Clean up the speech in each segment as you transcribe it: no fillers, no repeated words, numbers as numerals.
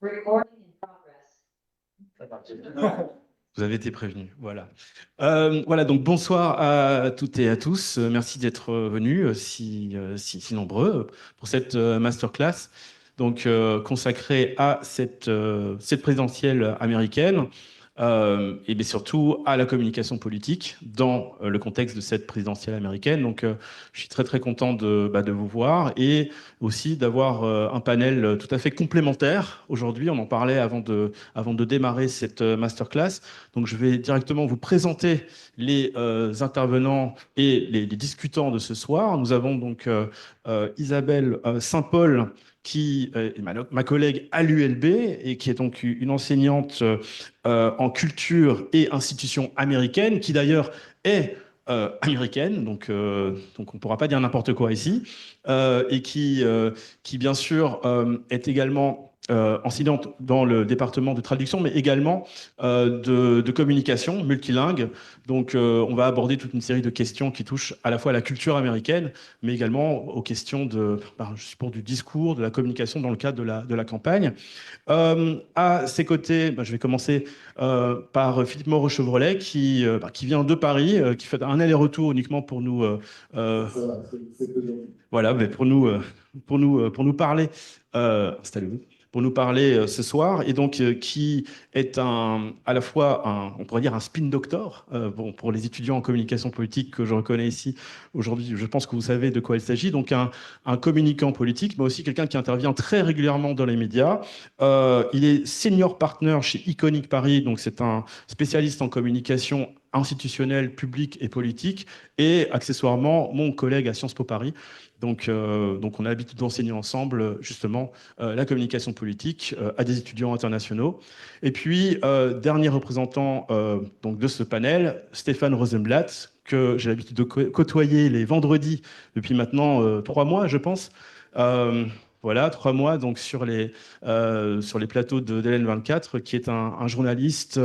Recording in progress. Vous avez été prévenus, voilà. Voilà, donc bonsoir à toutes et à tous. Merci d'être venus si nombreux pour cette masterclass donc, consacrée à cette présidentielle américaine et bien surtout à la communication politique dans le contexte de cette présidentielle américaine. Donc, je suis très très content de vous voir et aussi d'avoir un panel tout à fait complémentaire aujourd'hui. On en parlait avant de démarrer cette masterclass. Donc, je vais directement vous présenter les intervenants et les discutants de ce soir. Nous avons donc Isabelle Saint-Paul, qui est ma collègue à l'ULB et qui est donc une enseignante en culture et institutions américaines, qui d'ailleurs est américaine, donc on ne pourra pas dire n'importe quoi ici, et qui bien sûr est également enseignante dans le département de traduction, mais également de communication multilingue. Donc, on va aborder toute une série de questions qui touchent à la fois à la culture américaine, mais également aux questions je suppose, du discours, de la communication dans le cadre de la campagne. À ses côtés, je vais commencer par Philippe Moreau-Chevrolet, qui vient de Paris, qui fait un aller-retour uniquement pour nous, voilà, mais pour nous parler. Installez-vous. Pour nous parler ce soir, et donc qui est à la fois on pourrait dire un spin doctor, bon, pour les étudiants en communication politique que je reconnais ici aujourd'hui. Je pense que vous savez de quoi il s'agit. Donc un communicant politique, mais aussi quelqu'un qui intervient très régulièrement dans les médias. Il est senior partner chez Iconic Paris, donc c'est un spécialiste en communication institutionnelle, publique et politique, et accessoirement mon collègue à Sciences Po Paris. Donc on a l'habitude d'enseigner ensemble justement la communication politique à des étudiants internationaux. Et puis, dernier représentant donc de ce panel, Stéphane Rosenblatt, que j'ai l'habitude de côtoyer les vendredis depuis maintenant 3 mois, je pense. Voilà, 3 mois donc sur les plateaux de d'LN24, qui est un journaliste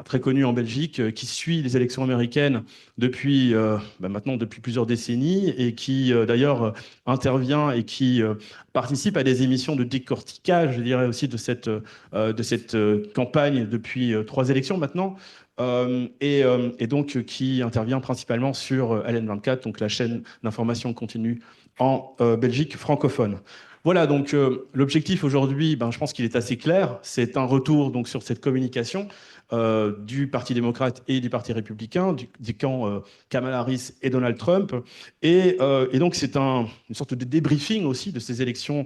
très connu en Belgique, qui suit les élections américaines maintenant depuis plusieurs décennies, et qui d'ailleurs intervient et qui participe à des émissions de décortiquage, je dirais aussi, de cette campagne depuis 3 élections maintenant. Et donc qui intervient principalement sur LN24, donc la chaîne d'information continue en Belgique francophone. Voilà, donc l'objectif aujourd'hui, je pense qu'il est assez clair. C'est un retour donc sur cette communication du Parti démocrate et du Parti républicain, du camp Kamala Harris et Donald Trump. Et donc c'est une sorte de débriefing aussi de ces élections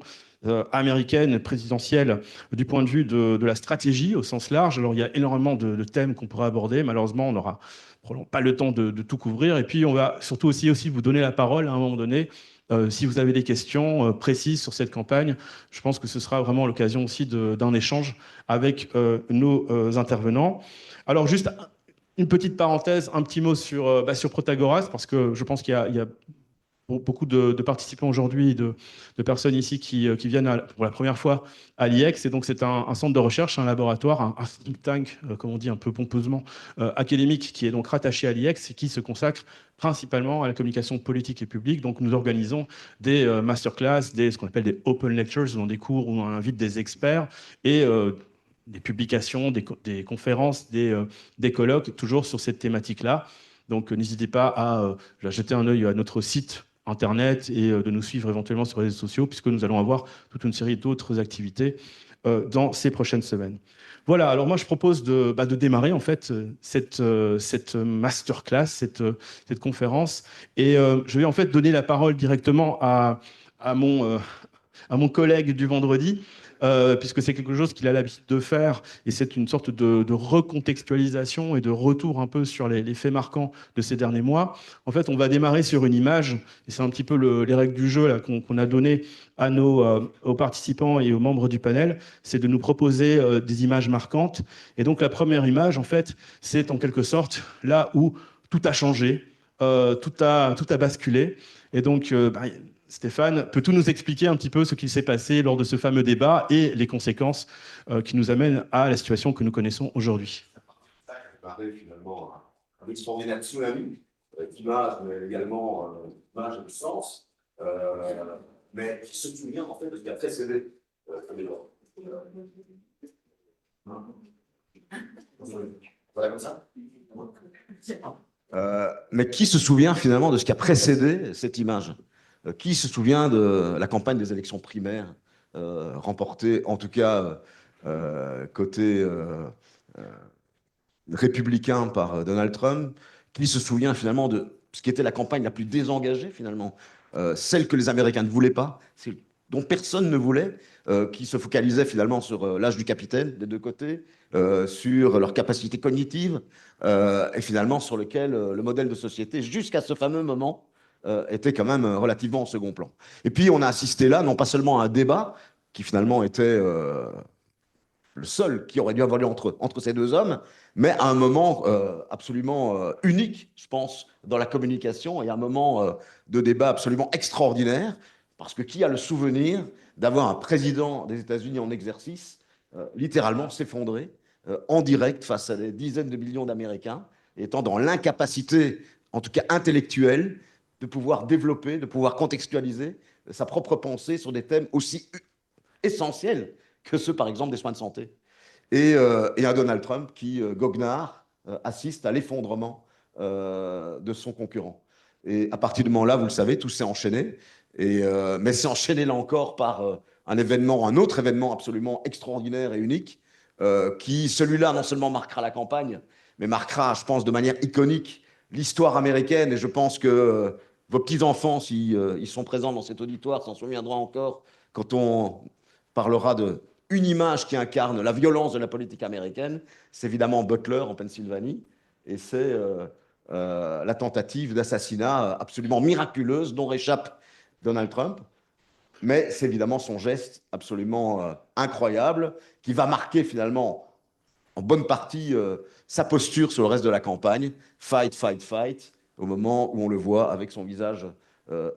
américaines, présidentielles, du point de vue de la stratégie au sens large. Alors il y a énormément de thèmes qu'on pourrait aborder. Malheureusement, on n'aura probablement pas le temps de tout couvrir. Et puis on va surtout aussi vous donner la parole à un moment donné. Si vous avez des questions précises sur cette campagne, je pense que ce sera vraiment l'occasion aussi d'un échange avec nos intervenants. Alors juste une petite parenthèse, un petit mot sur Protagoras, parce que je pense qu'il y a beaucoup de participants aujourd'hui, de personnes ici qui viennent pour la première fois à l'IEX. Et donc, c'est un centre de recherche, un laboratoire, un think tank, comme on dit un peu pompeusement, académique, qui est donc rattaché à l'IEX et qui se consacre principalement à la communication politique et publique. Donc, nous organisons des masterclass, ce qu'on appelle des open lectures, dans des cours où on invite des experts et des publications, des conférences, des colloques, toujours sur cette thématique-là. Donc, n'hésitez pas à jeter un œil à notre site Internet et de nous suivre éventuellement sur les réseaux sociaux, puisque nous allons avoir toute une série d'autres activités dans ces prochaines semaines. Voilà, alors moi je propose de démarrer en fait cette masterclass, cette conférence, et je vais en fait donner la parole directement à mon collègue du vendredi, puisque c'est quelque chose qu'il a l'habitude de faire, et c'est une sorte de recontextualisation et de retour un peu sur les faits marquants de ces derniers mois. En fait, on va démarrer sur une image, et c'est un petit peu les règles du jeu qu'on a données aux participants et aux membres du panel, c'est de nous proposer des images marquantes. Et donc la première image, en fait, c'est en quelque sorte là où tout a changé, tout a basculé. Et donc, Stéphane, peux-tu nous expliquer un petit peu ce qui s'est passé lors de ce fameux débat et les conséquences qui nous amènent à la situation que nous connaissons aujourd'hui? Ça paraît finalement un extraordinaire tsunami d'image, mais également d'image de sens, mais qui se souvient en fait de ce qui a précédé le débat. Voilà comme ça. Mais qui se souvient finalement de ce qui a précédé cette image? Qui se souvient de la campagne des élections primaires remportée, en tout cas côté républicain par Donald Trump? Qui se souvient finalement de ce qui était la campagne la plus désengagée finalement, celle que les Américains ne voulaient pas, dont personne ne voulait, qui se focalisait finalement sur l'âge du capitaine des deux côtés, sur leur capacité cognitive, et finalement sur lequel le modèle de société, jusqu'à ce fameux moment, était quand même relativement en second plan. Et puis on a assisté là, non pas seulement à un débat, qui finalement était le seul qui aurait dû avoir lieu entre ces deux hommes, mais à un moment absolument unique, je pense, dans la communication, et un moment de débat absolument extraordinaire, parce que qui a le souvenir d'avoir un président des États-Unis en exercice littéralement s'effondrer en direct face à des dizaines de millions d'Américains, étant dans l'incapacité, en tout cas intellectuelle, de pouvoir développer, de pouvoir contextualiser sa propre pensée sur des thèmes aussi essentiels que ceux, par exemple, des soins de santé. Et un Donald Trump qui, goguenard, assiste à l'effondrement de son concurrent. Et à partir du moment-là, vous le savez, tout s'est enchaîné. Mais c'est enchaîné là encore par un autre événement absolument extraordinaire et unique, qui, celui-là, non seulement marquera la campagne, mais marquera, je pense, de manière iconique l'histoire américaine. Et je pense que vos petits-enfants, s'ils ils sont présents dans cet auditoire, s'en souviendront encore quand on parlera de une image qui incarne la violence de la politique américaine. C'est évidemment Butler en Pennsylvanie, et c'est la tentative d'assassinat absolument miraculeuse dont réchappe Donald Trump. Mais c'est évidemment son geste absolument incroyable qui va marquer finalement en bonne partie sa posture sur le reste de la campagne. Fight, fight, fight, au moment où on le voit avec son visage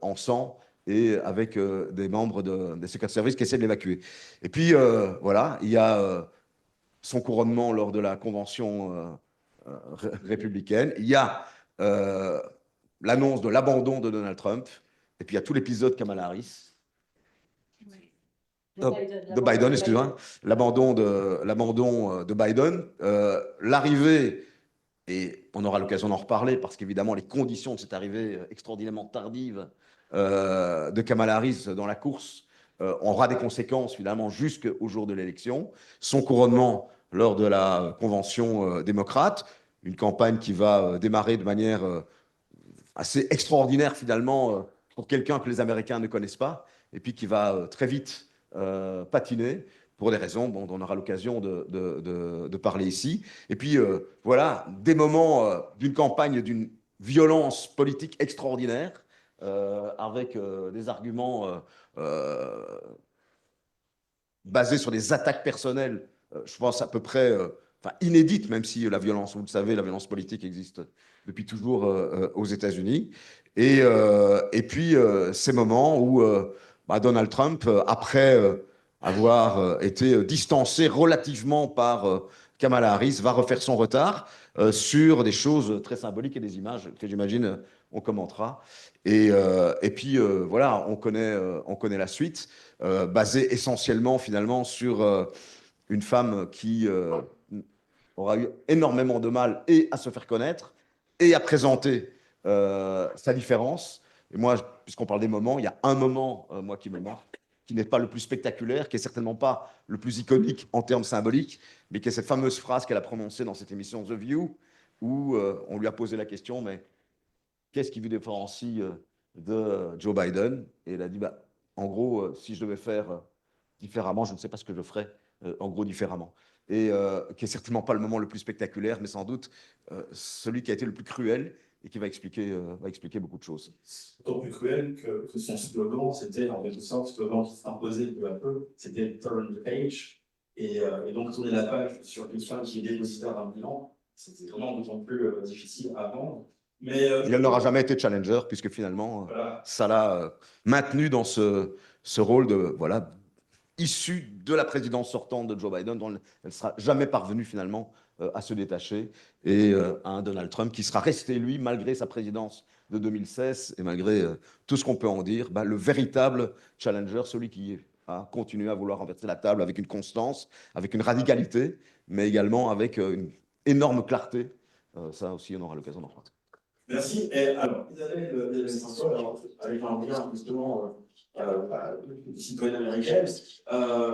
en sang et avec des membres des secret service qui essaient de l'évacuer. Et puis, voilà, il y a son couronnement lors de la convention républicaine. Il y a l'annonce de l'abandon de Donald Trump. Et puis, il y a tout l'épisode Kamala Harris. De Biden, excusez-moi. L'abandon de Biden. L'arrivée, et on aura l'occasion d'en reparler, parce qu'évidemment, les conditions de cette arrivée extraordinairement tardive de Kamala Harris dans la course aura des conséquences, finalement, jusqu'au jour de l'élection. Son couronnement lors de la convention démocrate, une campagne qui va démarrer de manière assez extraordinaire, finalement, pour quelqu'un que les Américains ne connaissent pas, et puis qui va très vite patiner pour des raisons dont on aura l'occasion de parler ici. Et puis, voilà, des moments d'une campagne d'une violence politique extraordinaire, avec des arguments basés sur des attaques personnelles, je pense à peu près inédites, même si la violence, vous le savez, la violence politique existe depuis toujours aux États-Unis. Et puis, ces moments où Donald Trump, après avoir été distancé relativement par Kamala Harris, va refaire son retard sur des choses très symboliques et des images que j'imagine on commentera. Et puis voilà, on connaît la suite, basée essentiellement finalement sur une femme qui aura eu énormément de mal et à se faire connaître et à présenter sa différence. Et moi, puisqu'on parle des moments, il y a un moment, moi, qui me marque, qui n'est pas le plus spectaculaire, qui est certainement pas le plus iconique en termes symboliques, mais qui est cette fameuse phrase qu'elle a prononcée dans cette émission The View, où on lui a posé la question, mais qu'est-ce qui vous différencie de Joe Biden? Et elle a dit, en gros, si je devais faire différemment, je ne sais pas ce que je ferais, en gros, différemment. Et qui est certainement pas le moment le plus spectaculaire, mais sans doute celui qui a été le plus cruel et qui va expliquer beaucoup de choses. D'autant plus cruel que son slogan, c'était en quelque sorte, ce slogan qui s'imposait peu à peu, c'était Turn the page. Et donc tourner la page sur une femme qui est dépositaire d'un bilan, c'était vraiment d'autant plus difficile à vendre. Mais elle n'aura jamais été challenger, puisque finalement, voilà, ça l'a maintenu dans ce rôle de, voilà, issu de la présidence sortante de Joe Biden, dont elle ne sera jamais parvenue finalement à se détacher, et à un Donald Trump qui sera resté, lui, malgré sa présidence de 2016, et malgré tout ce qu'on peut en dire, le véritable challenger, celui qui a continué à vouloir renverser la table avec une constance, avec une radicalité, mais également avec une énorme clarté. Ça aussi, on aura l'occasion d'en reparler. Merci. Et alors, Isabelle Sanson, avec un regard justement citoyenne américaine,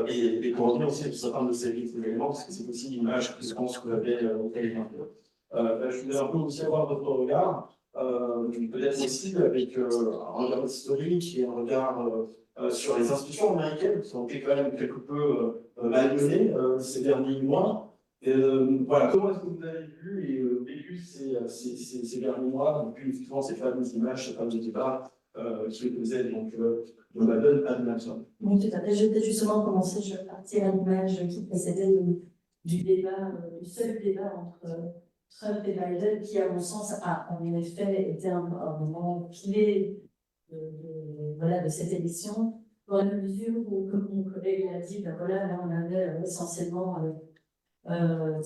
et pour revenir aussi à certains de ces éléments, parce que c'est aussi l'image que je pense que vous avez auquel un peu. Je voulais un peu aussi avoir votre regard, peut-être aussi avec un regard historique et un regard sur les institutions américaines qui ont été quand même quelque peu malmenées ces derniers mois. Voilà, comment est-ce que vous avez vu et vécu ces derniers mois, depuis effectivement ces fameuses images, ces fameux débats qui faisaient donc de Biden à Donald Trump? Oui, tout à fait. Je vais justement commencer, je vais partir à l'image qui précédait du débat, du seul débat entre Trump et Biden, qui, à mon sens, a en effet été un moment clé voilà, de cette élection, dans la mesure où, comme mon collègue l'a dit, ben voilà, là on avait essentiellement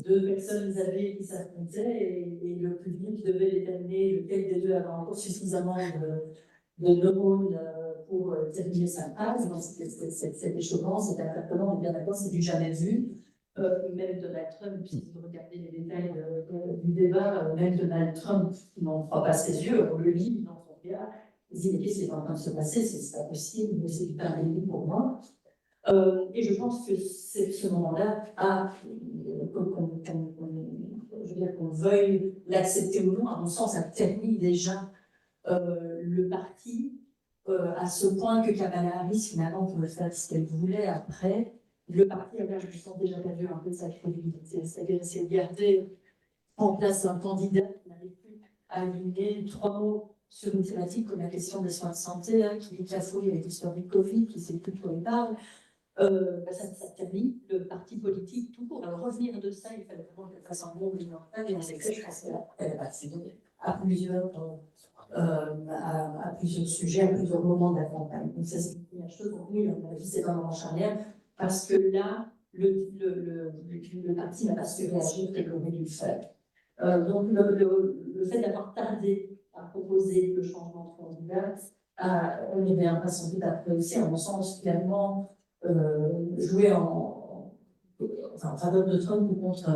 deux personnes âgées qui s'affrontaient et le public devait déterminer lequel des deux avait encore suffisamment de neurones pour terminer sa phrase. Donc c'était choquant, c'était interpellant, on est bien d'accord, c'est du jamais vu. Même Donald Trump, si vous regardez les détails du débat, même Donald Trump n'en croit pas ses yeux, on le lit dans son regard, il dit mais qu'est-ce qui est en train de se passer, c'est pas possible, c'est du pain béni pour moi. Et je pense que ce moment-là qu'on veuille l'accepter ou non, à mon sens, a permis déjà le parti à ce point que Kamala Harris, finalement, pouvait faire ce qu'elle voulait après. Le parti avait, je sens, déjà perdu un peu de sa crédibilité. C'est-à-dire essayer de garder en place un candidat qui n'arrive plus à aligner 3 mots sur une thématique comme la question des soins de santé, hein, qui cafouille avec l'histoire du Covid, qui ne sait plus de quoi il parle. Ça termine le parti politique tout court. Alors revenir de ça, il fallait vraiment qu'elle fasse un bon bilan. Et on sait que je pense qu'elle a participé à plusieurs sujets, à plusieurs moments de la campagne. Donc ça, c'est une première chose. Donc oui, à mon avis, c'est un moment charnière, parce que là, le parti n'a pas su réagir tel qu'on aurait dû le faire. Donc le fait d'avoir tardé à proposer le changement de candidat, on y reviendra sans doute après aussi, à mon sens, finalement, jouer en faveur de Trump ou contre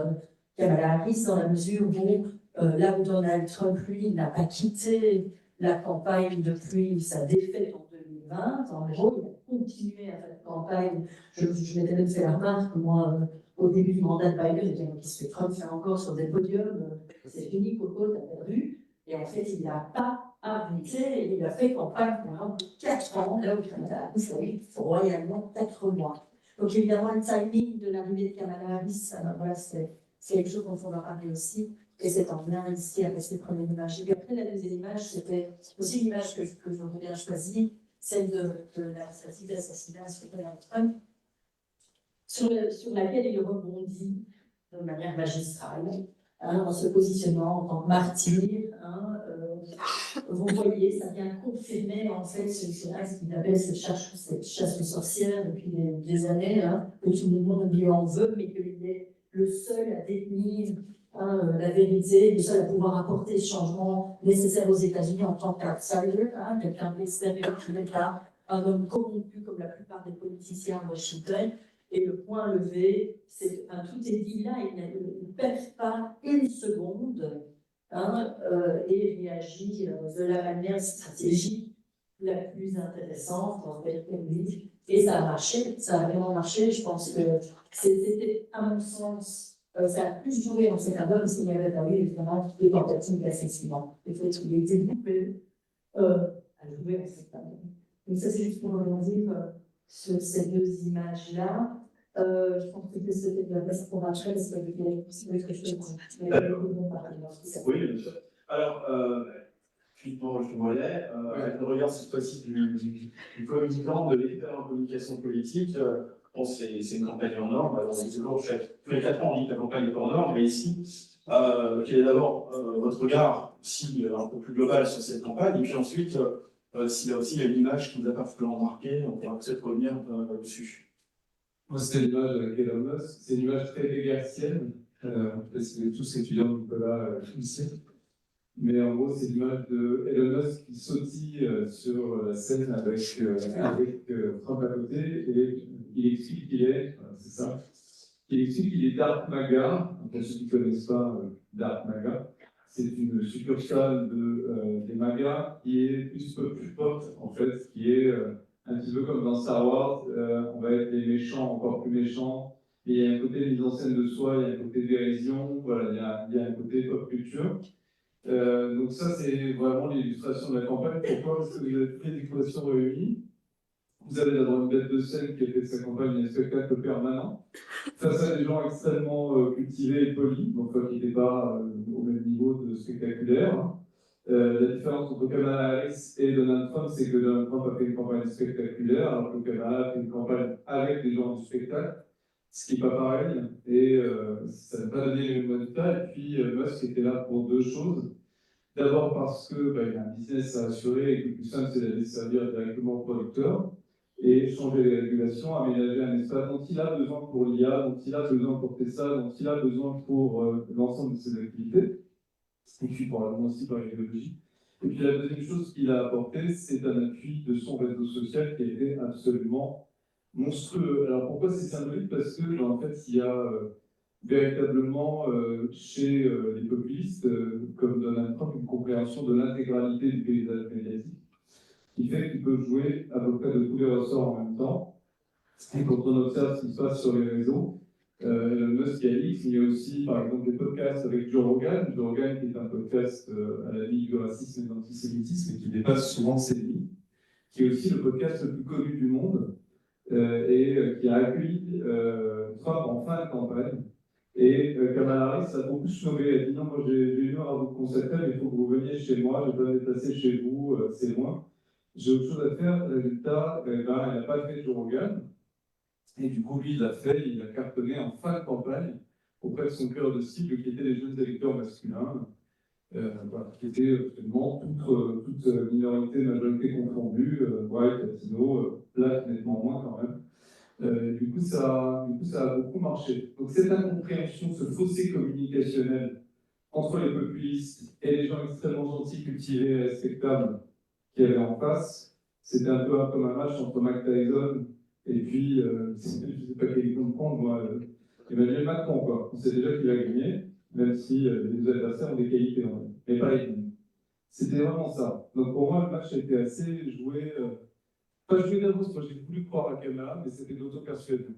Kamala Harris, dans la mesure où, là où Donald Trump, lui, n'a pas quitté la campagne depuis sa défaite en 2020, en gros, il a continué à faire campagne. Je m'étais même fait la remarque, moi, au début du mandat de Biden, je me disais, qu'est-ce que Trump fait encore sur des podiums? C'est fini, Coco, t'as perdu. Et en fait, il n'a pas arrêté, il a fait campagne pendant 4 ans, là où Kamala Harris a eu royalement 4 mois. Donc évidemment, le timing de l'arrivée de Kamala Harris, voilà, c'est quelque chose dont on va parler aussi, et c'est en lien ici avec ces premières images. Et puis après, la deuxième image, c'était aussi l'image que j'aurais bien choisie, celle de l'assassinat sur Donald Trump, sur laquelle il rebondit de manière magistrale, hein, en se positionnant en tant que martyr. Hein, vous voyez, ça vient confirmer en fait ce reste qu'il appelle cette chasse aux sorcières depuis des années, hein, que tout le monde lui en veut, mais qu'il est le seul à détenir la vérité, le seul à pouvoir apporter le changement nécessaire aux États-Unis en tant qu'outsider, hein, quelqu'un d'extérieur qui n'est pas un homme corrompu comme la plupart des politiciens à Washington. Et le point levé, c'est tout est dit là, il ne perd pas une seconde, hein, et réagit de la manière stratégique la plus intéressante, en fait, publique. Et ça a marché, ça a vraiment marché. Je pense que c'était, à mon sens, ça a plus joué en cette album s'il n'y avait pas eu évidemment des tentatives d'assassinat. Le fait qu'il ait été coupé a joué en cette album. Donc ça, c'est juste pour rebondir sur ces deux images-là. Je pense que c'était de la base pour Rachel, parce que c'est quelque chose qui est bon par exemple. Oui, bien sûr. Alors, je voulais, avec le regard cette fois-ci du communicant, de l'expert en communication politique, bon, c'est une campagne en norme. Alors, c'est toujours, tous les 4 ans, on dit que la campagne est en norme, mais ici, quel est d'abord votre regard aussi un peu plus global sur cette campagne, et puis ensuite, s'il y a aussi l'image qui vous a particulièrement marqué, on pourra peut-être revenir dessus. Moi, c'est l'image avec Elon Musk. C'est une image très végartienne, parce que tous étudiants de Nicolas ici. Mais en gros, c'est l'image de Elon Musk qui sautille sur la scène avec Trump à côté, et il explique qu'il est, c'est ça, qui explique qu'il est Dark Maga. Pour ceux qui ne connaissent pas Dark Maga, c'est une succursale des Magas qui est plus pop, en fait, qui est un petit peu comme dans Star Wars. On va être des méchants encore plus méchants. Et il y a un côté mise en scène de soi, il y a un côté dérision, voilà, il y a un côté pop culture. Donc ça, c'est vraiment l'illustration de la campagne. Pourquoi? Parce que vous avez toutes les expositions réunies. Vous avez d'abord une bête de scène qui a fait de sa campagne un spectacle permanent, face à des gens extrêmement cultivés et polis, donc qui n'étaient pas au même niveau de spectaculaire. La différence entre Kamala Harris et Donald Trump, c'est que Donald Trump a fait une campagne spectaculaire, alors que Kamala a fait une campagne avec des gens du spectacle, ce qui n'est pas pareil, et ça n'a pas donné les mêmes résultats. Et puis Musk était là pour deux choses. D'abord parce qu'il y a un business à assurer et que le plus simple, c'est d'aller servir directement aux producteurs et changer les régulations, aménager un espace dont il a besoin pour l'IA, dont il a besoin pour Tesla, dont il a besoin pour l'ensemble de ses activités, et puis probablement aussi par l'idéologie. Et puis la deuxième chose qu'il a apporté, c'est un appui de son réseau social qui a été absolument monstrueux. Alors pourquoi c'est symbolique? Parce que en fait, il y a véritablement chez les populistes, comme Donald Trump, une compréhension de l'intégralité du paysage médiatique, qui fait qu'ils peuvent jouer à peu près de tous les ressorts en même temps. Et quand on observe ce qui se passe sur les réseaux, Elon Musk a dit qu'il y a aussi, par exemple, des podcasts avec Joe Rogan. Joe Rogan qui est un podcast à la ligne du racisme et de l'antisémitisme et qui dépasse souvent ses limites, qui est aussi le podcast le plus connu du monde qui a accueilli Trump en fin de campagne. Et Kamala Harris a beaucoup snobé. Elle a dit non, moi j'ai une heure à vous consacrer, mais il faut que vous veniez chez moi, je vais pas me déplacer chez vous, c'est loin. J'ai autre chose à faire. Résultat, elle n'a pas fait Joe Rogan. Et du coup, lui, il l'a fait, il a cartonné en fin de campagne auprès de son cœur de cible, qui était les jeunes électeurs masculins, qui étaient absolument toute minorité, majorité confondue, white, latino, black, nettement moins quand même. Du coup, ça a beaucoup marché. Donc cette incompréhension, ce fossé communicationnel entre les populistes et les gens extrêmement gentils, cultivés et respectables qu'il y avait en face, c'était un peu comme un match entre Mike Tyson et puis, je ne sais pas quel exemple prendre, moi, Emmanuel Macron, quoi. On sait déjà qu'il a gagné, même si les deux adversaires ont des qualités, mais pas les mêmes. C'était vraiment ça. Donc pour moi, le match a été assez joué. Pas joué d'avance, moi j'ai voulu croire à Kamala, mais c'était d'auto-persuasion.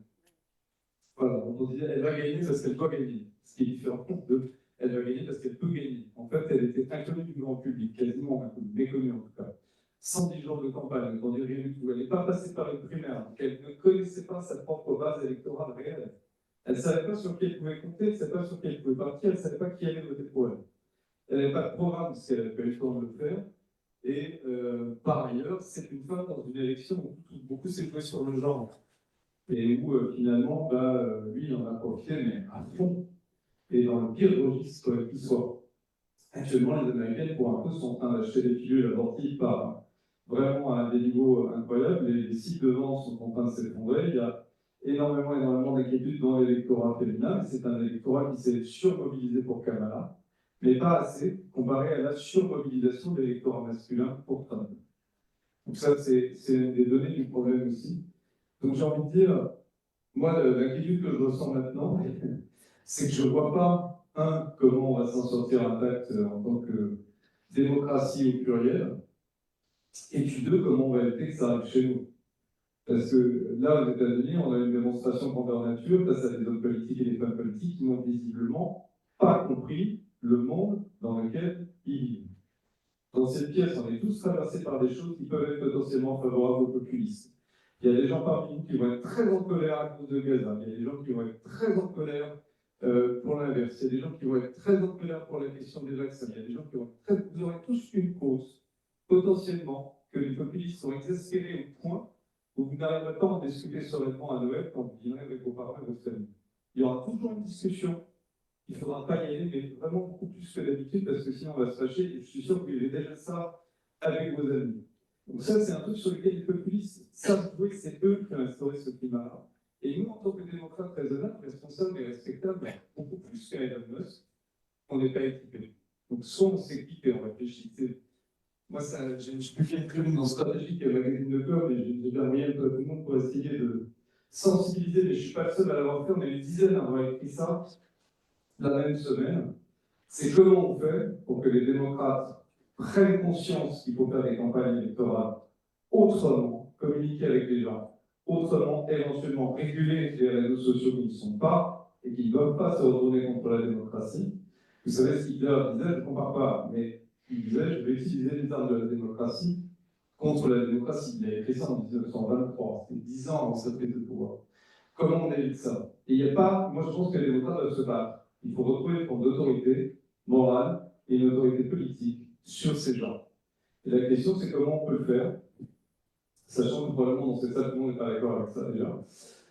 Voilà, on disait elle va gagner parce qu'elle doit gagner. Ce qui est différent de elle va gagner parce qu'elle peut gagner. En fait, elle était inconnue du grand public, quasiment inconnue, méconnue en tout cas. 110 jours de campagne, on dirait rien du tout. Elle n'est pas passée par une primaire, donc elle ne connaissait pas sa propre base électorale réelle. Elle ne savait pas sur qui elle pouvait compter, elle ne savait pas sur qui elle pouvait partir, elle ne savait pas qui allait voter pour elle. Elle n'avait pas de programme, parce qu'elle n'avait pas eu le temps de le faire. Et par ailleurs, c'est une femme dans une élection où beaucoup s'est joué sur le genre. Et où finalement, lui, il en a profité, mais à fond. Et dans le pire registre qui soit. Actuellement, les Américaines, pour un peu, sont en train d'acheter des pilules abortives vraiment à des niveaux incroyables. Les sites de vente sont en train de s'effondrer. Il y a énormément d'inquiétudes dans l'électorat féminin. C'est un électorat qui s'est surmobilisé pour Kamala, mais pas assez comparé à la surmobilisation de l'électorat masculin pour Trump. Donc ça, c'est des données du problème aussi. Donc j'ai envie de dire, moi, l'inquiétude que je ressens maintenant, c'est que je ne vois pas, comment on va s'en sortir intact en tant que démocratie au pluriel, et puis deux, comment on va éviter que ça arrive chez nous. Parce que là, aux États-Unis, on a une démonstration grandeur nature face à des hommes politiques et des femmes politiques qui n'ont visiblement pas compris le monde dans lequel ils vivent. Dans cette pièce, on est tous traversés par des choses qui peuvent être potentiellement favorables aux populistes. Il y a des gens parmi nous qui vont être très en colère à cause de Gaza. Il y a des gens qui vont être très en colère pour l'inverse. Il y a des gens qui vont être très en colère pour la question des vaccins. Il y a des gens qui vont être très... Vous aurez tous une cause, potentiellement, que les populistes sont exaspérés au point où vous n'arriverez pas à en discuter sereinement à Noël quand vous dînerez avec vos parents et votre famille. Il y aura toujours une discussion. Il ne faudra pas y aller, mais vraiment beaucoup plus que d'habitude, parce que sinon on va se fâcher, et je suis sûr que vous avez déjà ça avec vos amis. Donc ça, c'est un truc sur lequel les populistes savent jouer, c'est eux qui ont instauré ce climat-là. Et nous, en tant que démocrates raisonnables, responsables et respectables, beaucoup plus qu'à Elon Musk, on n'est pas équipés. Donc soit on s'équipe et on réfléchit. Moi, je publie une tribune dans Stratégique et Magazine de com, et j'ai rien de tout le monde pour essayer sensibiliser, mais je ne suis pas le seul à l'avoir fait, on est une dizaine à avoir écrit ça la même semaine. C'est comment on fait pour que les démocrates prennent conscience qu'il faut faire des campagnes électorales autrement, communiquer avec les gens, autrement, éventuellement réguler les réseaux sociaux qui ne sont pas et qui ne doivent pas se retourner contre la démocratie. Vous savez ce qu'Hitler disait, je ne compare pas, mais il disait, je vais utiliser les armes de la démocratie contre la démocratie. Il a écrit ça en 1923, c'était 10 ans avant sa prise de pouvoir. Comment on évite ça? Et il n'y a pas, moi je pense que les démocrates doivent se battre. Il faut retrouver une forme d'autorité morale et une autorité politique sur ces gens. Et la question c'est comment on peut le faire, sachant que probablement dans cette salle tout le monde n'est pas d'accord avec ça déjà.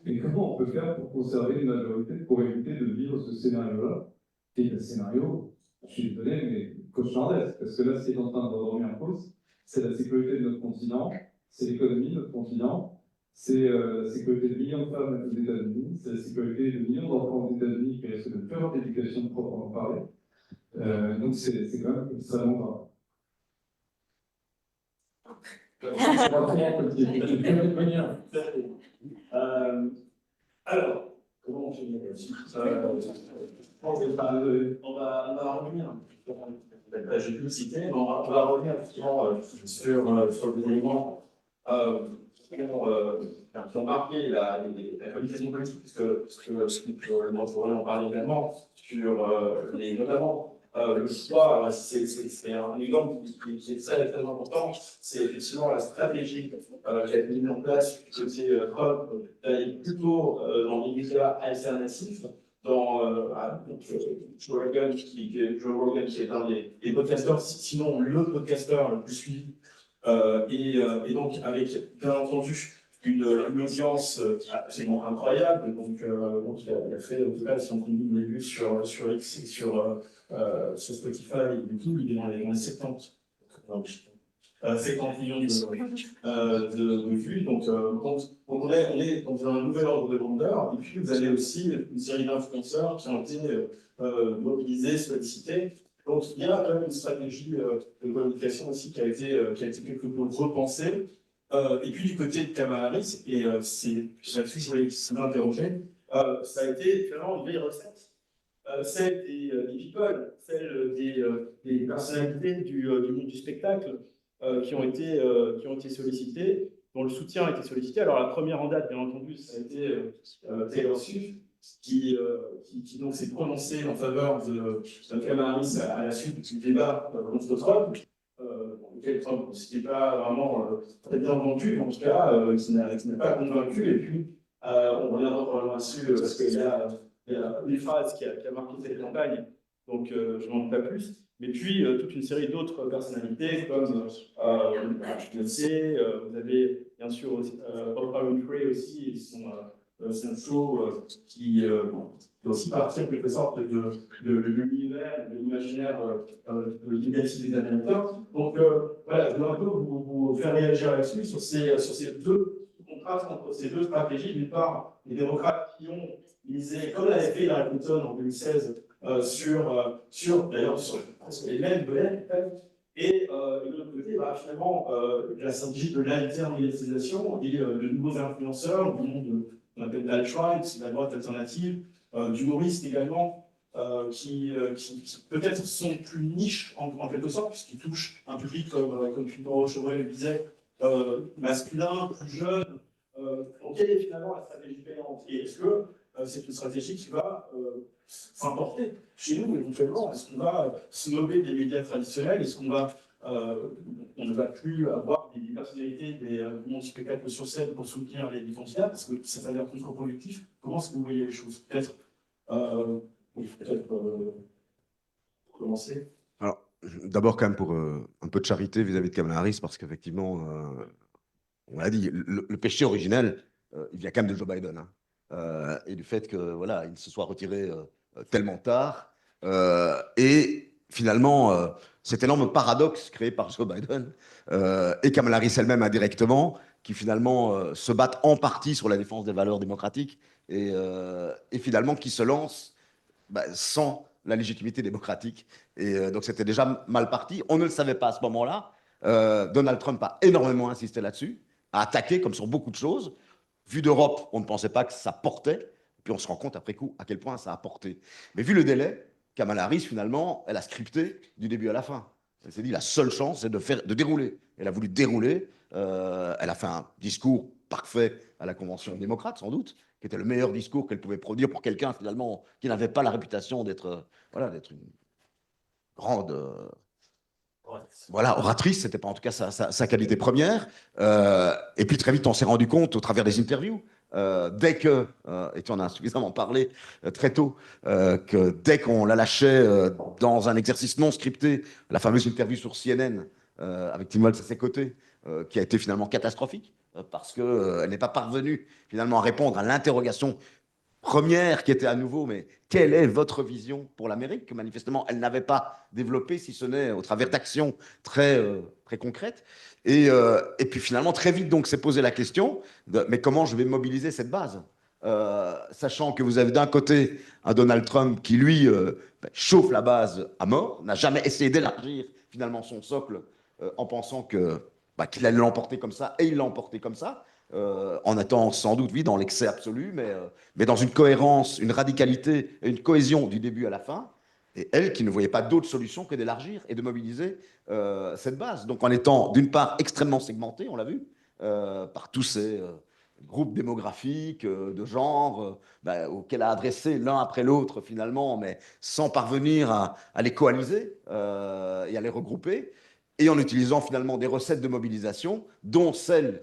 Mais comment on peut faire pour conserver une majorité, pour éviter de vivre ce scénario-là, qui est un scénario, je suis désolé, mais cauchemardesque, parce que là, ce qui est en train de redormir en cause, c'est la sécurité de notre continent, c'est l'économie de notre continent, c'est la sécurité de millions de femmes aux États-Unis, c'est la sécurité de millions d'enfants aux États-Unis qui risquent de ne plus avoir d'éducation proprement parler. Donc c'est quand même extrêmement grave. Alors, comment on finit là-dessus on va revenir. J'ai pu le citer, mais on va revenir effectivement sur des éléments qui ont marqué la communication politique, puisque moi, je pourrais en parler également, sur notamment le choix. Alors, c'est un exemple qui est très, très important, c'est effectivement la stratégie qui a été mise en place du côté Trump, d'aller plutôt dans les médias alternatifs. Dans Joe Rogan, qui est un des podcasteurs, sinon le podcasteur le plus suivi, et donc avec bien entendu une audience absolument incroyable. Donc il a fait, en tout cas, si on combine les vues sur X et sur Spotify et YouTube, il est dans les 70. 50 millions de vues. Donc on est dans un nouvel ordre de grandeur. Et puis, vous avez aussi une série d'influenceurs qui ont été mobilisés, sollicités. Donc, il y a quand même une stratégie de communication aussi qui a été quelque peu repensée. Et puis, du côté de Kamala Harris, et c'est là-dessus que je voulais m'interroger, ça a été finalement une vieille recette. Celle des people, celle des personnalités du monde du spectacle, qui ont été sollicités, dont le soutien a été sollicité. Alors, la première en date, bien entendu, ça a été Taylor Swift, qui donc s'est prononcée en faveur de Kamala Harris à la suite du débat contre Trump, lequel Trump n'était pas vraiment très bien vendu, en tout cas, qui n'a pas convaincu. Et puis, on reviendra probablement dessus, parce qu'il y a une phrase qui a marqué cette campagne, donc je n'en dis pas plus. Mais puis, toute une série d'autres personnalités, comme Beyoncé, vous avez bien sûr Oprah Winfrey aussi, c'est un show qui fait aussi partie en quelque sorte de l'univers, de l'imaginaire de l'identité des Américains. Donc voilà, je voulais un peu vous faire réagir là-dessus, sur ces deux contrastes entre ces deux stratégies. D'une part, les démocrates qui ont misé, comme l'avait fait Hillary Clinton en 2016, d'ailleurs sur presque les mêmes volets, et de l'autre côté, finalement, la stratégie de l'altermédiatisation et de nouveaux influenceurs, du monde qu'on appelle l'alt-right, la droite alternative, d'humoristes également, qui peut-être sont plus niches en quelque sorte, puisqu'ils touchent un public, comme Philippe Chevrolet le disait, masculin, plus jeune. Donc, quelle est finalement la stratégie payante? Et est-ce que c'est une stratégie qui va s'importer chez nous éventuellement? Est-ce qu'on va snobber des médias traditionnels? Est-ce qu'on va on ne va plus avoir des personnalités des mondes spectacles sur scène pour soutenir les candidats, parce que ça va être contre-productif? Comment est-ce que vous voyez les choses? Peut-être commencer. Alors, d'abord, quand même, pour un peu de charité vis-à-vis de Kamala Harris, parce qu'effectivement, on l'a dit, le péché originel, il vient quand même de Joe Biden. Et du fait que, voilà, il se soit retiré tellement tard. Et finalement, cet énorme paradoxe créé par Joe Biden et Kamala Harris elle-même indirectement, qui finalement se battent en partie sur la défense des valeurs démocratiques et finalement qui se lancent sans la légitimité démocratique. Et donc c'était déjà mal parti. On ne le savait pas à ce moment-là. Donald Trump a énormément insisté là-dessus, a attaqué comme sur beaucoup de choses. vu d'Europe, on ne pensait pas que ça portait. Puis on se rend compte après coup à quel point ça a porté. Mais vu le délai, Kamala Harris, finalement, elle a scripté du début à la fin. Elle s'est dit, la seule chance, c'est de dérouler. Elle a voulu dérouler. Elle a fait un discours parfait à la Convention démocrate, sans doute, qui était le meilleur discours qu'elle pouvait produire pour quelqu'un, finalement, qui n'avait pas la réputation d'être d'être une grande oratrice. C'était pas en tout cas sa qualité première. Et puis très vite, on s'est rendu compte au travers des interviews, dès que, et tu en as suffisamment parlé très tôt, que dès qu'on la lâchait dans un exercice non scripté, la fameuse interview sur CNN avec Tim Walz à ses côtés, qui a été finalement catastrophique, parce qu'elle n'est pas parvenue finalement à répondre à l'interrogation première qui était à nouveau, mais quelle est votre vision pour l'Amérique, que manifestement elle n'avait pas développée, si ce n'est au travers d'actions très concrètes. Et puis finalement, très vite, donc, s'est posé la question de, mais comment je vais mobiliser cette base, sachant que vous avez d'un côté un Donald Trump qui, lui, chauffe la base à mort, n'a jamais essayé d'élargir finalement son socle en pensant qu'il allait l'emporter comme ça, et il l'a emporté comme ça, en étant sans doute, oui, dans l'excès absolu, mais dans une cohérence, une radicalité et une cohésion du début à la fin. Et elle qui ne voyait pas d'autre solution que d'élargir et de mobiliser cette base. Donc en étant d'une part extrêmement segmentée, on l'a vu, par tous ces groupes démographiques, de genre, auxquels a adressé l'un après l'autre finalement, mais sans parvenir à les coaliser et à les regrouper, et en utilisant finalement des recettes de mobilisation, dont celle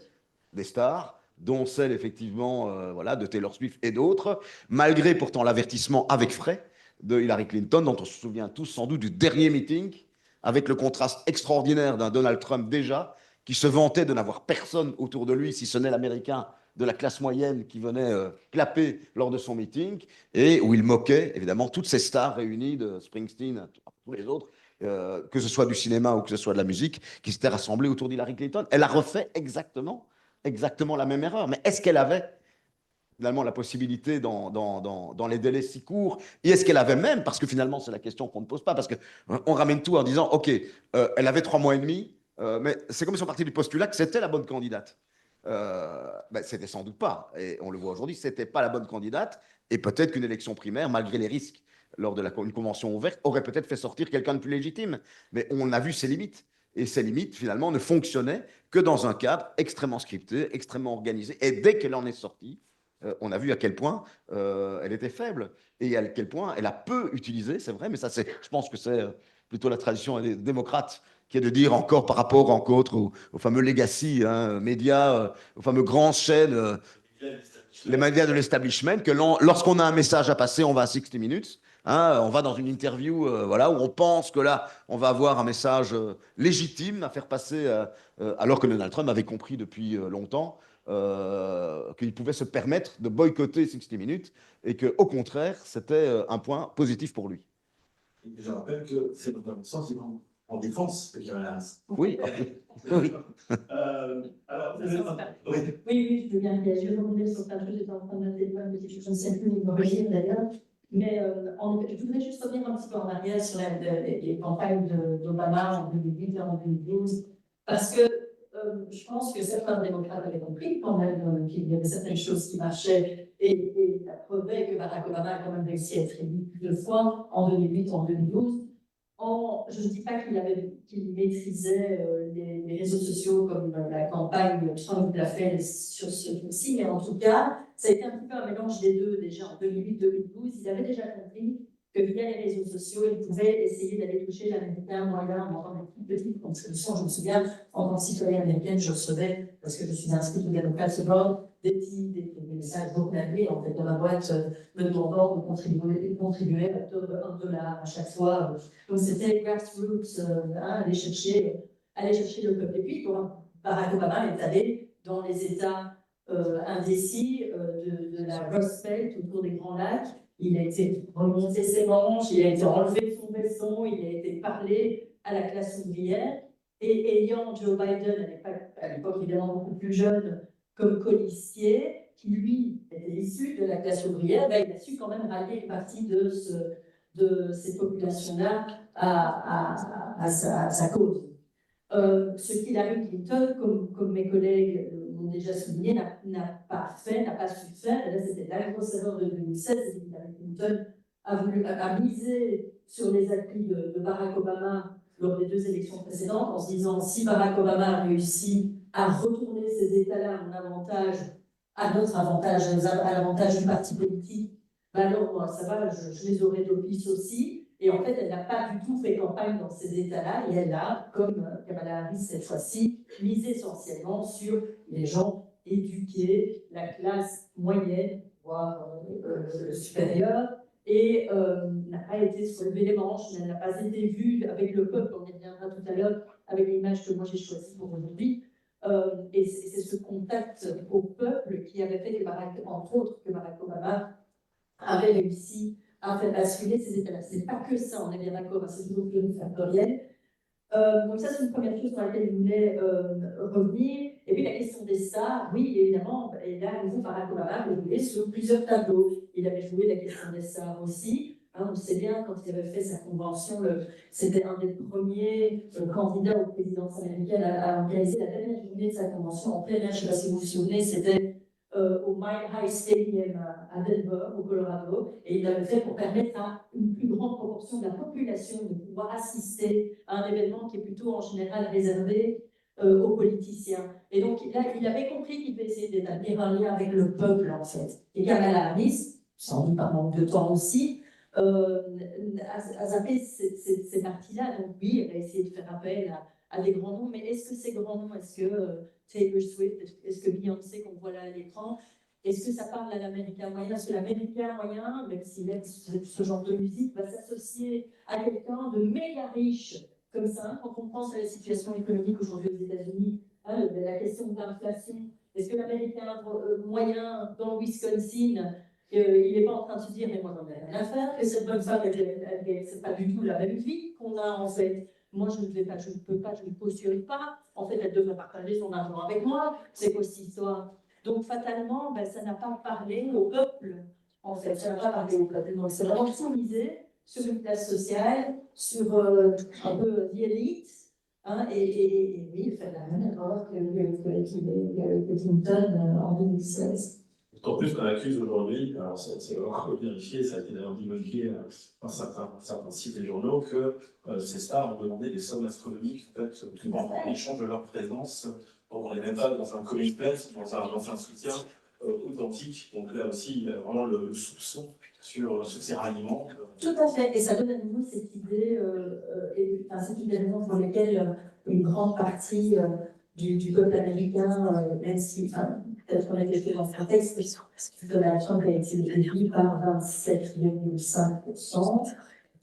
des stars, dont celle effectivement de Taylor Swift et d'autres, malgré pourtant l'avertissement avec frais de Hillary Clinton, dont on se souvient tous sans doute du dernier meeting, avec le contraste extraordinaire d'un Donald Trump déjà, qui se vantait de n'avoir personne autour de lui, si ce n'est l'Américain de la classe moyenne qui venait clapper lors de son meeting, et où il moquait évidemment toutes ces stars réunies de Springsteen à tous les autres, que ce soit du cinéma ou que ce soit de la musique, qui s'étaient rassemblés autour d'Hillary Clinton. Elle a refait exactement la même erreur. Mais est-ce qu'elle avait finalement la possibilité dans les délais si courts? Et est-ce qu'elle avait même, parce que finalement c'est la question qu'on ne pose pas, parce qu'on ramène tout en disant, ok, elle avait 3 mois et demi, mais c'est comme si on partait du postulat que c'était la bonne candidate. C'était sans doute pas, et on le voit aujourd'hui, c'était pas la bonne candidate, et peut-être qu'une élection primaire, malgré les risques lors de une convention ouverte, aurait peut-être fait sortir quelqu'un de plus légitime. Mais on a vu ses limites. Et ces limites, finalement, ne fonctionnaient que dans un cadre extrêmement scripté, extrêmement organisé. Et dès qu'elle en est sortie, on a vu à quel point elle était faible et à quel point elle a peu utilisé, c'est vrai, mais ça, je pense que c'est plutôt la tradition des démocrates qui est de dire encore par rapport aux fameux legacy médias, aux fameux grandes chaînes, les médias de l'establishment, que lorsqu'on a un message à passer, on va à 60 Minutes. On va dans une interview où on pense que là, on va avoir un message légitime à faire passer, alors que Donald Trump avait compris depuis longtemps qu'il pouvait se permettre de boycotter 60 Minutes et qu'au contraire, c'était un point positif pour lui. Et je rappelle que c'est notre sens en défense de Kamala Harris. Oui, oui. Alors, oui, je veux bien réagir. Je rebondis sur ta chose, j'étais en train de noter plein de petites choses, je ne sais plus, me relire d'ailleurs. Mais je voudrais juste revenir un petit peu en arrière sur les campagnes d'Obama en 2008 et en 2012, parce que je pense que certains démocrates avaient compris quand même qu'il y avait certaines choses qui marchaient, et la preuve est que Barack Obama a quand même réussi à être élu plus de fois en 2008, en 2012. Je ne dis pas qu'il maîtrisait les réseaux sociaux comme la campagne Trump l'a fait sur ce coup-ci, mais en tout cas, ça a été un petit peu un mélange des deux déjà en 2008-2012. Il avait déjà compris que via les réseaux sociaux, il pouvait essayer d'aller toucher l'Américain moyen en tant que petite contribution. Je me souviens, en tant que citoyenne américaine, je recevais, parce que je suis inscrite au Democrat Board, des messages journaliers en fait, dans ma boîte me demandant de contribuer à $1 à chaque fois. Donc c'était grassroots, aller chercher le peuple. Et puis, Barack Obama est allé dans les États indécis de la Rust Belt, autour des Grands Lacs. Il a été remonté ses manches, il a été enlevé son veston, il a été parlé à la classe ouvrière. Et ayant Joe Biden, à l'époque évidemment beaucoup plus jeune, comme colistier, qui lui était issu de la classe ouvrière, il a su quand même rallier une partie de ces populations-là à sa cause. Ce qu'Hillary Clinton, comme mes collègues l'ont déjà souligné, n'a pas su faire. Et là, c'était la grosse erreur de 2016, c'est qu'Hillary Clinton a misé sur les acquis de Barack Obama lors des 2 élections précédentes, en se disant si Barack Obama a réussi à retourner ces États-là en avantage, à notre avantage, à l'avantage du parti politique, ben alors moi, ça va, je les aurai d'office aussi. Et en fait, elle n'a pas du tout fait campagne dans ces États-là, et elle a, comme Kamala Harris cette fois-ci, misé essentiellement sur les gens éduqués, la classe moyenne, voire supérieure, et n'a pas été se relever les manches, mais elle n'a pas été vue avec le peuple, on y reviendra tout à l'heure, avec l'image que moi j'ai choisie pour aujourd'hui. Et c'est ce contact au peuple qui avait fait que entre autres, que Barack Obama avait réussi à faire basculer ces États-là. Ce n'est pas que ça, on est bien d'accord, c'est toujours plurifactoriel. Donc ça, c'est une première chose sur laquelle je voulais revenir. Et puis la question des stars, oui, évidemment, et là, à nouveau, Barack Obama avait joué sur plusieurs tableaux. Il avait joué la question des stars aussi. Hein, on sait bien, quand il avait fait sa convention, c'était un des premiers candidats aux présidences américaines à organiser la dernière journée de sa convention en plein air. Je ne sais pas si vous vous souvenez, c'était au Mile High Stadium à Denver, au Colorado, et il l'avait fait pour permettre à une plus grande proportion de la population de pouvoir assister à un événement qui est plutôt en général réservé aux politiciens. Et donc là, il avait compris qu'il devait essayer d'établir un lien avec le peuple, en fait. Et Kamala Harris, sans doute par manque de temps aussi, a zappé ces parties-là. Donc oui, elle a essayé de faire appel à des grands noms, mais est-ce que ces grands noms, est-ce que Taylor Swift, est-ce que Beyoncé qu'on voit là à l'écran, est-ce que ça parle à l'américain moyen? Est-ce que l'américain moyen, même s'il aime ce genre de musique, va s'associer à quelqu'un de méga riche comme ça? Quand on pense à la situation économique aujourd'hui aux États-Unis, hein, la question de l'inflation, est-ce que l'américain moyen dans le Wisconsin, il n'est pas en train de se dire, mais moi j'en ai rien à faire, que cette bonne femme, c'est pas du tout la même vie qu'on a en fait. Moi, je ne vais pas, je ne peux pas, je ne postule pas. En fait, elle devrait partager son argent avec moi. C'est quoi cette histoire? Donc, fatalement, ben, ça n'a pas parlé au peuple. En fait, ça n'a pas parlé au peuple. Donc, c'est vraiment tout misé sur une classe sociale, sur un peu l'élite. Hein, et oui, il fait la même erreur que Clinton en 2016. D'autant plus qu'on accuse aujourd'hui, alors c'est encore vérifié, ça a été d'ailleurs divulgué par certains sites et journaux, que ces stars ont demandé des sommes astronomiques en fait, en échange de leur présence. Donc on n'est même pas dans un commitment, dans un soutien authentique. Donc là aussi, il y a vraiment le soupçon sur ces ralliements. Tout à fait, et ça donne à nouveau cette idée, c'est une des raisons pour lesquelles une grande partie du peuple américain, même si, peut-être qu'on a été fait dans un texte, Donald Trump a été élu par 27,5%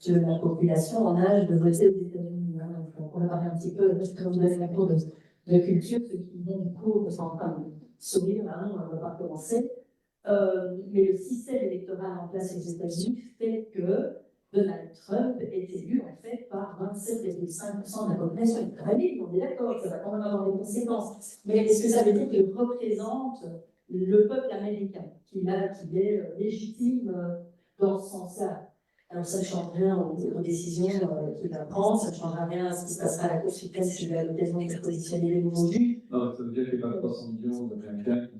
de la population en âge de voter aux États-Unis. Hein. Donc, on va parler un petit peu, parce que vous avez un cours de culture, ceux qui vont du cours sont en train de sourire, hein, on ne va pas commencer. Mais le système électoral en place aux États-Unis fait que Donald Trump est élu en fait par 27,5% de la population. C'est très vite, on est d'accord, ça va quand même avoir des conséquences. Mais est-ce que ça veut dire qu'il représente le peuple américain, qu'il est légitime dans ce sens-là? Alors ça ne change rien aux décisions qu'il va prendre, ça ne changera rien à ce qui se passera à la Cour suprême si il a l'occasion de positionner les nouveaux juges. Non, ça veut dire qu'il n'y a pas 300 millions d'Américains qui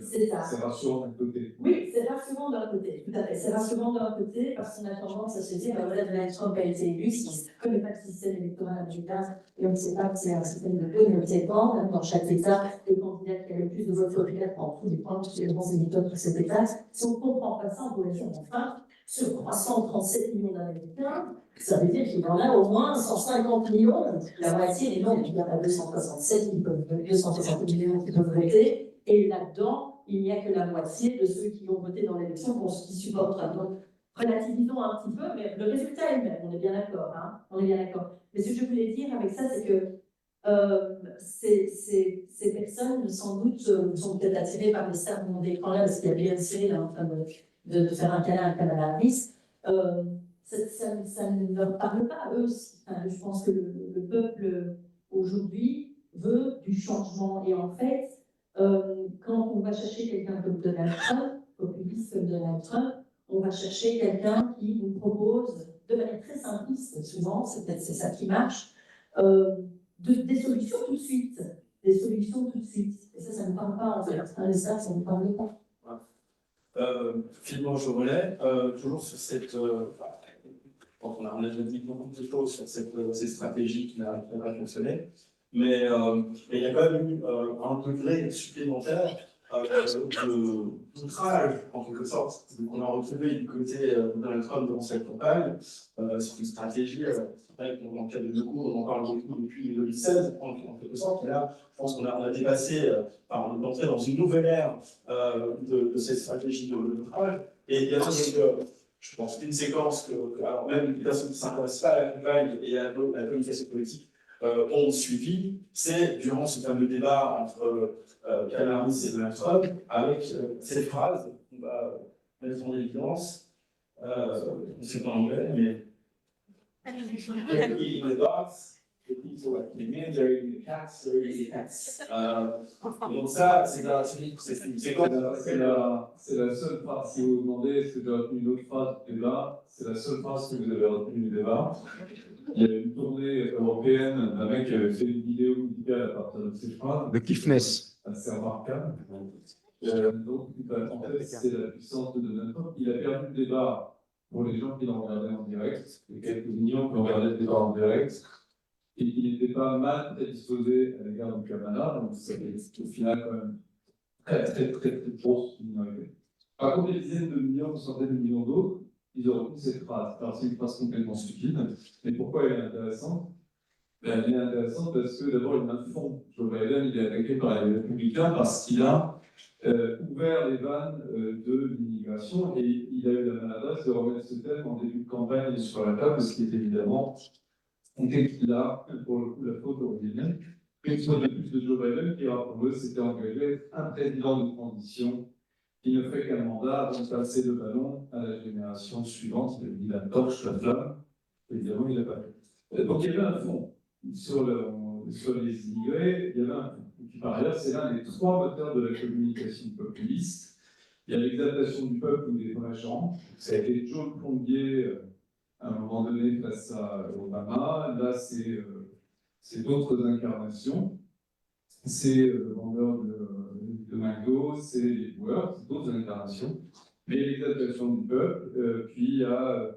c'est ça. C'est rassurant d'un côté. Oui, c'est rassurant d'un côté, tout à fait. C'est rassurant d'un côté parce qu'on a tendance à se dire, ben voilà, Donald Trump a été élu, si on ne connaît pas le système électoral américain et on ne sait pas que c'est un système de communauté bande, dans chaque État, le candidat qui a le plus de votes populaires prend tous les points, tous les grands électeurs de cet État. Si on ne comprend pas ça, on pourrait dire, enfin, sur 337 millions d'Américains, ça veut dire qu'il y en a au moins 150 millions, la moitié des noms, il y en a 267 millions qui peuvent voter. Et là-dedans, il n'y a que la moitié de ceux qui ont voté dans l'élection qui supportent. Donc, relativisons un petit peu, mais le résultat est le même, on est bien d'accord. Hein, on est bien d'accord. Mais ce que je voulais dire avec ça, c'est que ces personnes, sans doute, sont peut-être attirées par les stars de mon écran là, parce qu'il y a Beyoncé là, en train de faire un câlin à Kamala Harris. Ça ne leur parle pas, eux. Enfin, je pense que le peuple, aujourd'hui, veut du changement. Et en fait, quand on va chercher quelqu'un comme Donald Trump, populiste comme Donald Trump, on va chercher quelqu'un qui nous propose, de manière très simpliste, souvent, c'est ça qui marche, des solutions tout de suite. des solutions tout de suite. Et ça ne parle pas, en fait. Un Esther, ça ne parle pas. Finalement, je relais, toujours sur cette. On a déjà dit beaucoup de choses sur ces stratégies qui n'ont pas fonctionné, mais il y a quand même eu un degré supplémentaire d'outrage, en quelque sorte. Donc, on a retrouvé du côté Donald Trump dans cette campagne. C'est une stratégie, c'est vrai qu'on en cas de cours, on en parle beaucoup depuis 2016, en quelque sorte. Et là, je pense qu'on a dépassé, on est entré dans une nouvelle ère de cette stratégie de l'outrage. Et il y a donc, je pense, une séquence que alors même les personnes qui ne s'intéressent pas à la campagne et à la communication politique ont suivi, c'est durant ce fameux débat entre Kamala Harris et Donald Trump, avec cette phrase qu'on va mettre en évidence, c'est pas en anglais, mais in the box, the people like the men, they're in the cats, they're in the cats. Donc ça, c'est une séquence. C'est la seule phrase, si vous vous demandez est-ce que j'ai retenu une autre phrase du débat, c'est la seule phrase que vous avez retenue du débat. Il y a une tournée européenne d'un mec qui avait fait une vidéo musicale à partir de ces phrases. De Kiffness. Assez remarquable. Donc, en fait, c'est la puissance de Donald Trump. Il a perdu le débat pour les gens qui l'ont regardé en direct, les quelques millions qui ont regardé le débat en direct, et il n'était pas mal prédisposé à l'égard du Kamala, donc c'est au final quand même très grosse minorité. Par contre, des dizaines de millions, des centaines de millions d'autres, ils ont retenu cette phrase. Alors, c'est une phrase complètement stupide, mais pourquoi elle est intéressante? Elle est intéressante parce que d'abord, il a un fond. Joe Biden, il est attaqué par les républicains parce qu'il a ouvert les vannes de l'immigration et il a eu la maladresse de remettre ce thème en début de campagne sur la table, ce qui est évidemment, dès qu'il a, pour le coup, la faute originelle. Une fois de plus de Joe Biden qui, rappelons-le, s'était engagé un président de transition qui ne fait qu'un mandat avant de passer le ballon à la génération suivante. Il a dit la torche, la flamme. Évidemment, il n'a pas fait. Donc, il y avait un fond sur les immigrés, il y avait un fond. Et puis, par ailleurs, c'est l'un des trois moteurs de la communication populiste. Il y a l'exaltation du peuple ou des vrais gens. Ça a été Joe Plombier à un moment donné face à Obama. Là, c'est d'autres incarnations. C'est le vendeur de McDo, c'est les joueurs, c'est d'autres incarnations. Mais l'exaltation du peuple, puis il y a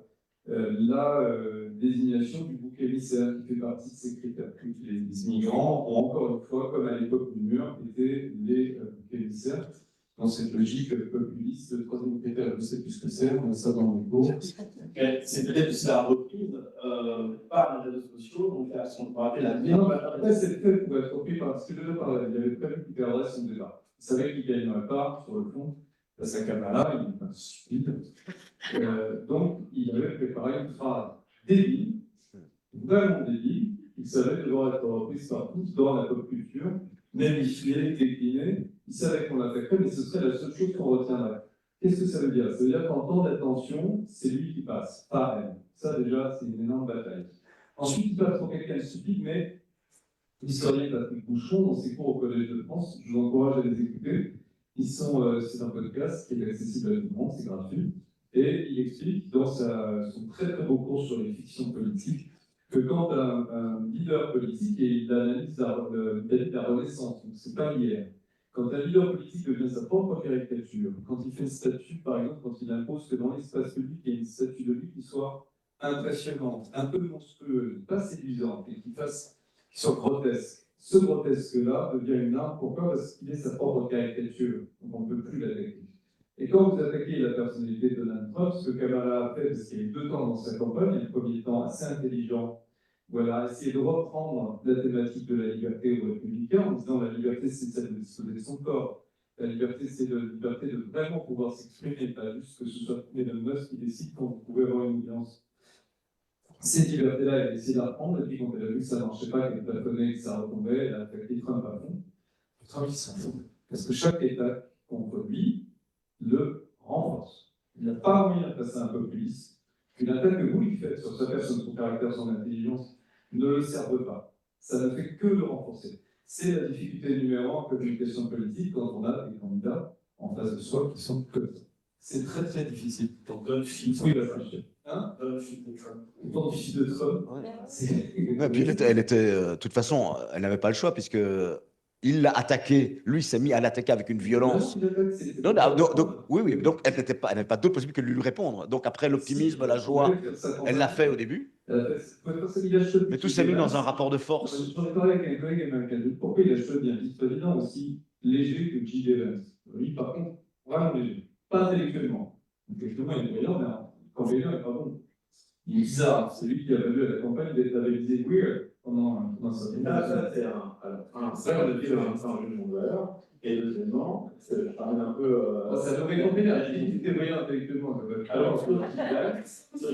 la désignation du bouc émissaire qui fait partie de ces critères. Les migrants ont encore une fois, comme à l'époque du mur, été les boucs émissaires dans cette logique populiste. Le troisième critère, je ne sais plus ce que c'est, on a ça dans le cours. C'est peut-être aussi la reprise par les réseaux sociaux, donc là, on va rappeler la Non, après, c'est fait pour être repris parce que il avait prévu qu'il perdrait son débat. Il savait qu'il ne gagnerait pas sur le fond face à Kamala, il n'est pas stupide. Donc, il avait préparé une phrase débile, vraiment débile, il savait devoir être reprise par tous dans la pop culture, mémifiée, déclinée. Il savait qu'on l'attaquerait, mais ce serait la seule chose qu'on retiendrait. Qu'est-ce que ça veut dire? Ça veut dire qu'en temps d'attention, c'est lui qui passe, pas elle. Ça, déjà, c'est une énorme bataille. Ensuite, il passe pour quelqu'un de stupide, mais l'historien Patrick Bouchon, dans ses cours au Collège de France, je vous encourage à les écouter. C'est un podcast qui est accessible à tout le monde, c'est gratuit. Et il explique dans son très très beau cours sur les fictions politiques que quand un leader politique, et il analyse la Renaissance, donc c'est pas hier, quand un leader politique devient sa propre caricature, quand il fait une statue, par exemple, quand il impose que dans l'espace public, il y ait une statue de lui qui soit impressionnante, un peu monstrueuse, pas séduisante, et qui soit grotesque. Ce grotesque-là devient une arme. Pourquoi? Parce qu'il est sa propre caricature, donc on ne peut plus l'attaquer. Et quand vous attaquez la personnalité de Donald Trump, ce que Kamala a fait, parce qu'il y a eu deux temps dans sa campagne, le premier temps assez intelligent, voilà, essayer de reprendre la thématique de la liberté aux républicains en disant la liberté, c'est celle de disposer de son corps. La liberté, c'est la liberté de vraiment pouvoir s'exprimer, pas juste que ce soit Elon Musk qui décide quand vous pouvez avoir une audience. Cette liberté-là, elle a essayé de la reprendre, et puis quand elle a vu que ça ne marchait pas, qu'elle plafonnait, que ça retombait, elle a attaqué Trump à fond. Trump, il s'en fout. Parce que chaque État contre lui le renforce. Il n'a pas moyen face à un populiste qu'une attaque que vous lui faites sur sa personne, son caractère, son intelligence, ne le serve pas. Ça ne fait que le renforcer. C'est la difficulté numéro 1 en communication politique quand on a des candidats en face de soi qui sont comme ça. C'est très très difficile. Donc, donne fil. Oui, il va fâcher. Hein? Donne fil de Trump. Autant du fil de Trump. Ouais. Ouais, puis de toute façon, elle n'avait pas le choix puisque Il l'a attaqué. Lui, il s'est mis à l'attaquer avec une violence. Non, oui, donc elle n'avait pas d'autre possible que de lui répondre. Donc après l'optimisme, la joie, elle l'a fait au début. Mais tout s'est mis dans un rapport de force. J'en ai parlé avec un collègue américain. Pourquoi il a choisi un vice-président aussi léger que J.D. Vance? Lui, par contre, vraiment léger. Pas intellectuellement. Intellectuellement, il est brillant, mais quand il est brillant, il n'est pas bon. Il est bizarre. C'est lui qui a valu à la campagne d'être labellisé weird pendant sa vie. Ça, c'est ça, on a dit un jeu de valeur. Et deuxièmement, ça parle un peu. Ça devrait combiner. Il était brillant intellectuellement. Alors, sur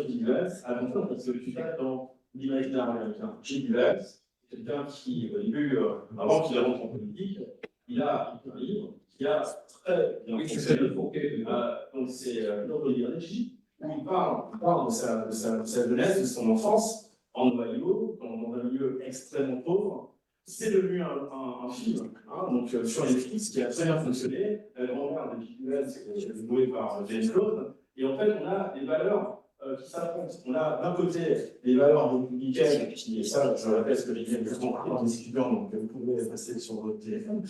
J.D. Vance, attention, parce que tu tapes dans l'imaginaire américain. J.D. Vance, quelqu'un qui, au début, avant qu'il rentre en politique, il a écrit un livre qui a très bien fonctionné. Donc, c'est l'auto-leadership. Il parle de sa jeunesse, de son enfance en Ohio, dans un milieu extrêmement pauvre. C'est devenu un film, donc sur Netflix, qui a très bien fonctionné. La grand-mère de J.D. Vance, qui est jouée par James Corden. Et en fait, on a des valeurs qui s'affrontent. On a d'un côté des valeurs républicaines, et ça, je répète ce que j'ai dit par les étudiants, donc vous pouvez passer sur votre téléphone.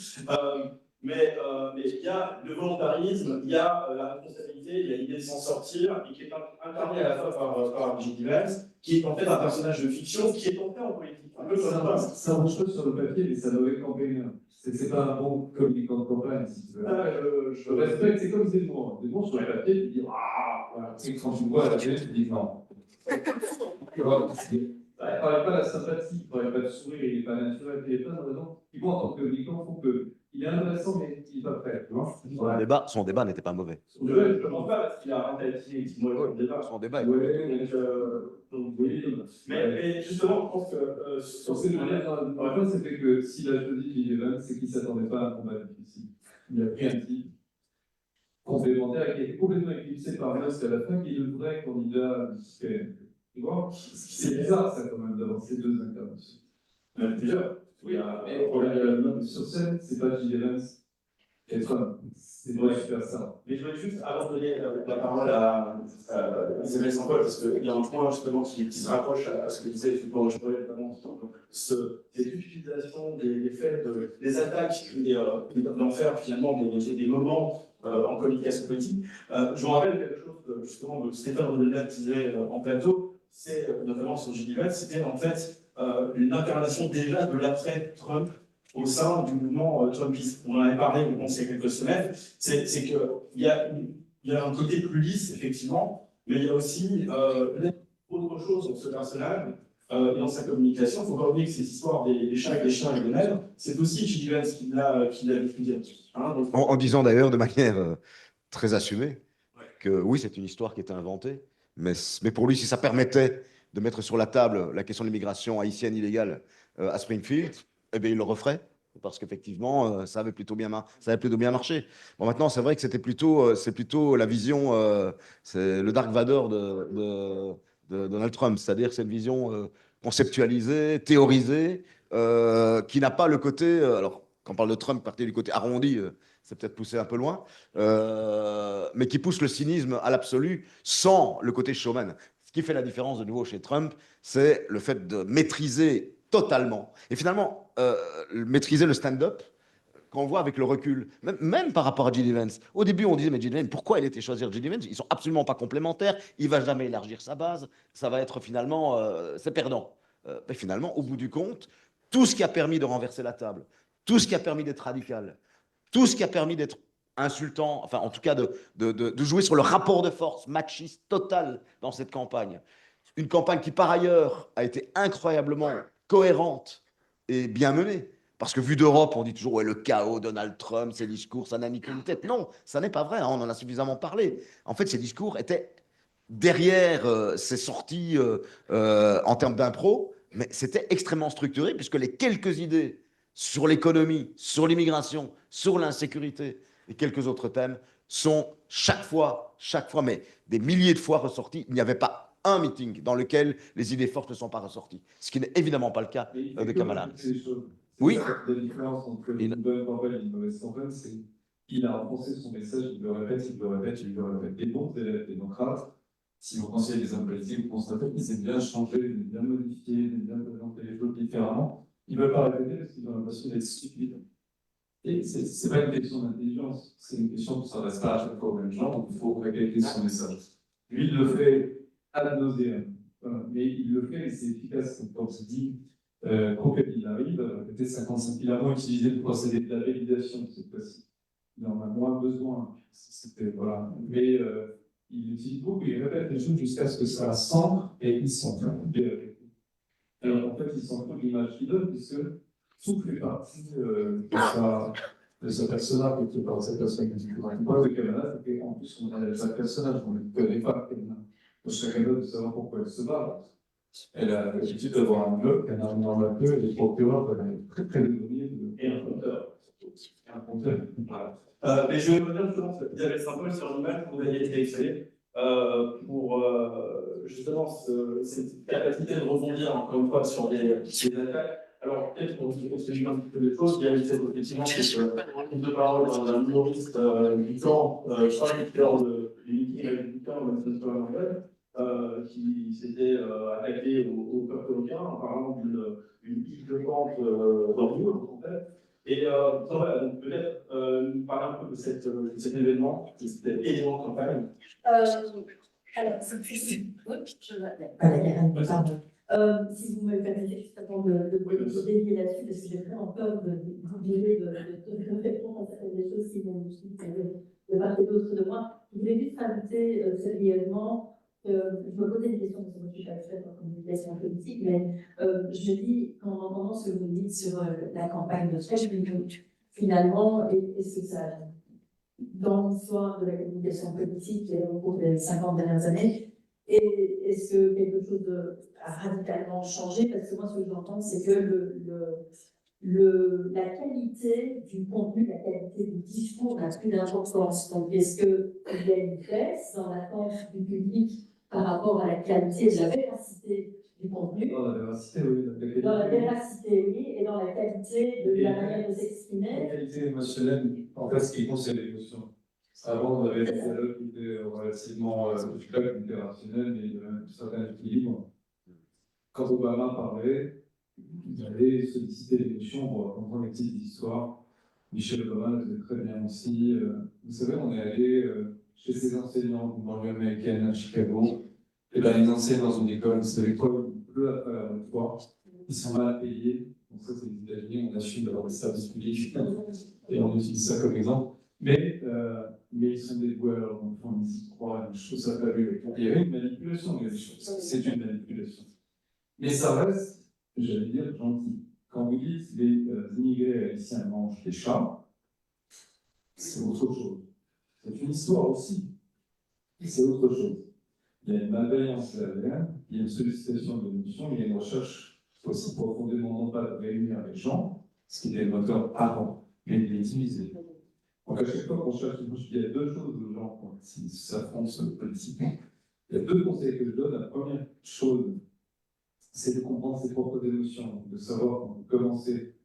Mais il y a le volontarisme, il y a la responsabilité, il y a l'idée de s'en sortir, et qui est incarné à la fois par J.D. Vance, qui est en fait un personnage de fiction, qui est entré en politique. Ça marche sur le papier, mais ça doit être campagne. C'est pas un bon communicant de campagne, si tu veux. Je respecte, c'est comme Zemmour. Zemmour, sur le papier, tu dis ah, voilà. Et quand tu le vois à la télé, tu dis non. Tu vois, il n'aurait pas la sympathie, il n'aurait pas de sourire, il n'est pas naturel, il n'y a plein de raisons qui vont en tant que communicant font que. Il est intéressant, mais il n'est pas prêt. Son débat n'était pas mauvais. Je ne pense pas parce qu'il a arrêté Son débat. Mais justement, je pense que sur ces deux-là, la fin, c'était que s'il a choisi J.D. Vance, c'est qu'il ne s'attendait pas à un combat difficile. Il a pris un type complémentaire qui était complètement éclipsé par Vance à la fin, qui est le vrai candidat du Tu vois, c'est bizarre, ça, quand même, d'avoir ces deux interventions. Déjà, sur scène, c'est pas J.D. Vance et Trump. C'est vrai faire ça. Mais je voulais juste, avant de donner la parole à Isabelle Saint-Paul, parce qu'il y a un point justement qui se rapproche à ce que disait Foucault, notamment cette utilisation des faits, des attaques et d'en faire finalement des moments en communication politique. Je vous rappelle quelque chose que justement de Stéphane Rodel disait en plateau, c'est notamment sur J.D. Vance, c'était en fait une incarnation déjà de l'après-Trump au sein du mouvement Trumpiste. On en avait parlé, je pense, il y a quelques semaines. C'est qu'il y a un côté plus lisse, effectivement, mais il y a aussi autre chose dans ce personnage et dans sa communication. Il ne faut pas oublier que ces histoires des chats et des chiens et des nègres, c'est aussi J.D. Vance qui l'a diffusé. En disant d'ailleurs de manière très assumée que oui, c'est une histoire qui était inventée, mais pour lui, si ça permettait de mettre sur la table la question de l'immigration haïtienne illégale à Springfield, eh bien, il le referait, parce qu'effectivement, ça avait plutôt bien marché. Bon, maintenant, c'est vrai que c'est plutôt la vision, c'est le Dark Vador de Donald Trump, c'est-à-dire cette vision conceptualisée, théorisée, qui n'a pas le côté, alors, quand on parle de Trump, partir du côté arrondi, c'est peut-être poussé un peu loin, mais qui pousse le cynisme à l'absolu sans le côté showman. Ce qui fait la différence de nouveau chez Trump, c'est le fait de maîtriser totalement. Et finalement, maîtriser le stand-up, qu'on voit avec le recul, même par rapport à J.D. Vance. Au début, on disait, mais J.D. Vance, pourquoi il était choisir J.D. Vance? Ils sont absolument pas complémentaires, il ne va jamais élargir sa base, ça va être finalement, c'est perdant. Mais finalement, au bout du compte, tout ce qui a permis de renverser la table, tout ce qui a permis d'être radical, tout ce qui a permis d'être insultant, enfin en tout cas de jouer sur le rapport de force machiste total dans cette campagne. Une campagne qui par ailleurs a été incroyablement cohérente et bien menée. Parce que vu d'Europe, on dit toujours ouais, le chaos, Donald Trump, ses discours, ça n'a ni queue ni tête. Non, ça n'est pas vrai, hein, on en a suffisamment parlé. En fait, ces discours étaient derrière ces sorties en termes d'impro, mais c'était extrêmement structuré, puisque les quelques idées sur l'économie, sur l'immigration, sur l'insécurité et quelques autres thèmes sont chaque fois, mais des milliers de fois ressortis. Il n'y avait pas un meeting dans lequel les idées fortes ne sont pas ressorties, ce qui n'est évidemment pas le cas de Kamala Harris. Oui. La différence entre une bonne campagne et une mauvaise campagne, c'est qu'il a renforcé son message, il le répète, il le répète, il le répète. Les bons démocrates, si vous conseillez des hommes politiques, vous constatez qu'ils aiment bien changer, ils aiment bien modifier, ils aiment bien présenter les choses différemment. Ils ne veulent pas répéter parce qu'ils ont l'impression d'être stupides. Et c'est pas une question d'intelligence, c'est une question que ça ne reste pas à chaque fois aux mêmes gens, donc il faut répéter son message. Lui, il le fait ad nauseam, voilà. Mais il le fait et c'est efficace. Donc, quand il dit conquête, il arrive, répéter 55 000 avant, utiliser le procédé de la validation cette fois-ci. Il en a moins besoin. Voilà. Mais il utilise beaucoup, il répète les choses jusqu'à ce que ça s'ancre et il s'en fout. Alors en fait, il s'en fout de l'image qu'il donne, puisque tout fait partie de sa personnage, quelque part, cette personne qui dit que de Kamala, c'est qu'en plus, on a sa personnage, on ne connaît pas Kamala. Donc, je serais capable de savoir pourquoi elle se bat. Elle a l'habitude d'avoir un blog, elle a un dans la queue, et les procureurs, elle est très très éloignée et un compteur. Un compteur. Voilà. Mais je vais revenir justement sur Isabelle Saint-Paul sur l'image que vous aviez sélectionnée pour justement cette capacité de rebondir encore une fois sur les attaques. Alors, peut-être pour expliquer un petit peu les choses, il y a eu cette effectivement une de parole d'un humoriste du camp, je crois qu'il était lors de l'émission du camp, qui s'était attaqué au peuple local en parlant d'une piste de pente d'Ormuz, en fait. Et voilà, donc peut-être nous parler un peu de cet événement, de cet élément de campagne. Alors, c'est plus. Si vous me permettez, juste avant de dévier là-dessus, parce que j'ai vraiment peur d'oublier de répondre à certaines choses qui vont de part et d'autre de moi. Je voulais juste rajouter sérieusement, je me posais une question, parce que moi je suis pas experte en communication politique, mais je dis, en entendant ce que vous dites sur la campagne de Trump, finalement, est-ce que ça, dans l'histoire de la communication politique au cours des 50 dernières années, et est-ce que quelque chose a radicalement changé? Parce que moi, ce que j'entends, c'est que la qualité du contenu, la qualité du discours n'a plus d'importance. Donc, est-ce qu'il y a une baisse dans l'attente du public par rapport à la qualité de la véracité du contenu? Dans la véracité, oui. Dans la véracité, oui, et dans la qualité de la manière de s'exprimer. La qualité émotionnelle, en fait, ce qui compte, c'est l'émotion. Avant, on avait des dialogues qui étaient relativement faibles, qui étaient rationnels, mais il y avait un certain équilibre. Quand Obama parlait, il allait solliciter l'émotion pour comprendre les petites histoires. Michelle Obama le faisait très bien aussi. Vous savez, on est allé chez ses enseignants dans banlieue américaine à Chicago. Et ben, ils enseignent dans une école, c'est l'école bleue à travers le toit. Ils sont mal payés. Donc ça, c'est les États-Unis, on assume d'avoir des services publics et on utilise ça comme exemple. Mais ils sont dévoués à leurs enfants, ils y croient, je trouve ça fabuleux. Il y avait une manipulation, c'est une manipulation. Mais ça reste, j'allais dire, gentil. Quand vous dites les immigrés haïtiens mangent des chats, c'est autre chose. C'est une histoire aussi. C'est autre chose. Il y a une malveillance derrière, il y a une sollicitation de l'émotion, il y a une recherche aussi profondément non pas de réunir les gens, ce qui était le moteur avant, mais de les diviser. Donc à chaque fois qu'on cherche, il y a deux choses aux gens quand ils s'affrontent politiquement. Il y a deux conseils que je donne. La première chose, c'est de comprendre ses propres émotions, de savoir quand vous commencez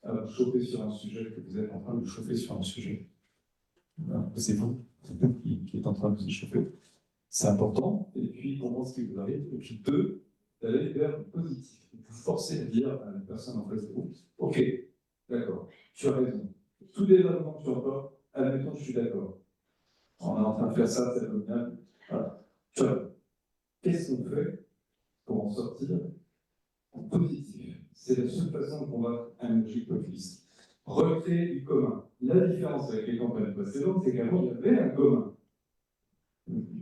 à vous chauffer sur un sujet, que vous êtes en train de vous chauffer sur un sujet. C'est vous qui êtes en train de vous chauffer. C'est important. Et puis, comprendre ce qui vous arrive. Et puis, deux, d'aller vers le positif. Vous forcez à dire à la personne en face de vous, ok, d'accord, tu as raison. Tous les arguments que tu entends, admettons que je suis d'accord. On est en train de faire ça, c'est abominable. Voilà. Qu'est-ce qu'on fait pour en sortir en positif? C'est la seule façon de combattre un logique populiste. Recréer du commun. La différence avec les campagnes précédentes, c'est qu'avant, il y avait un commun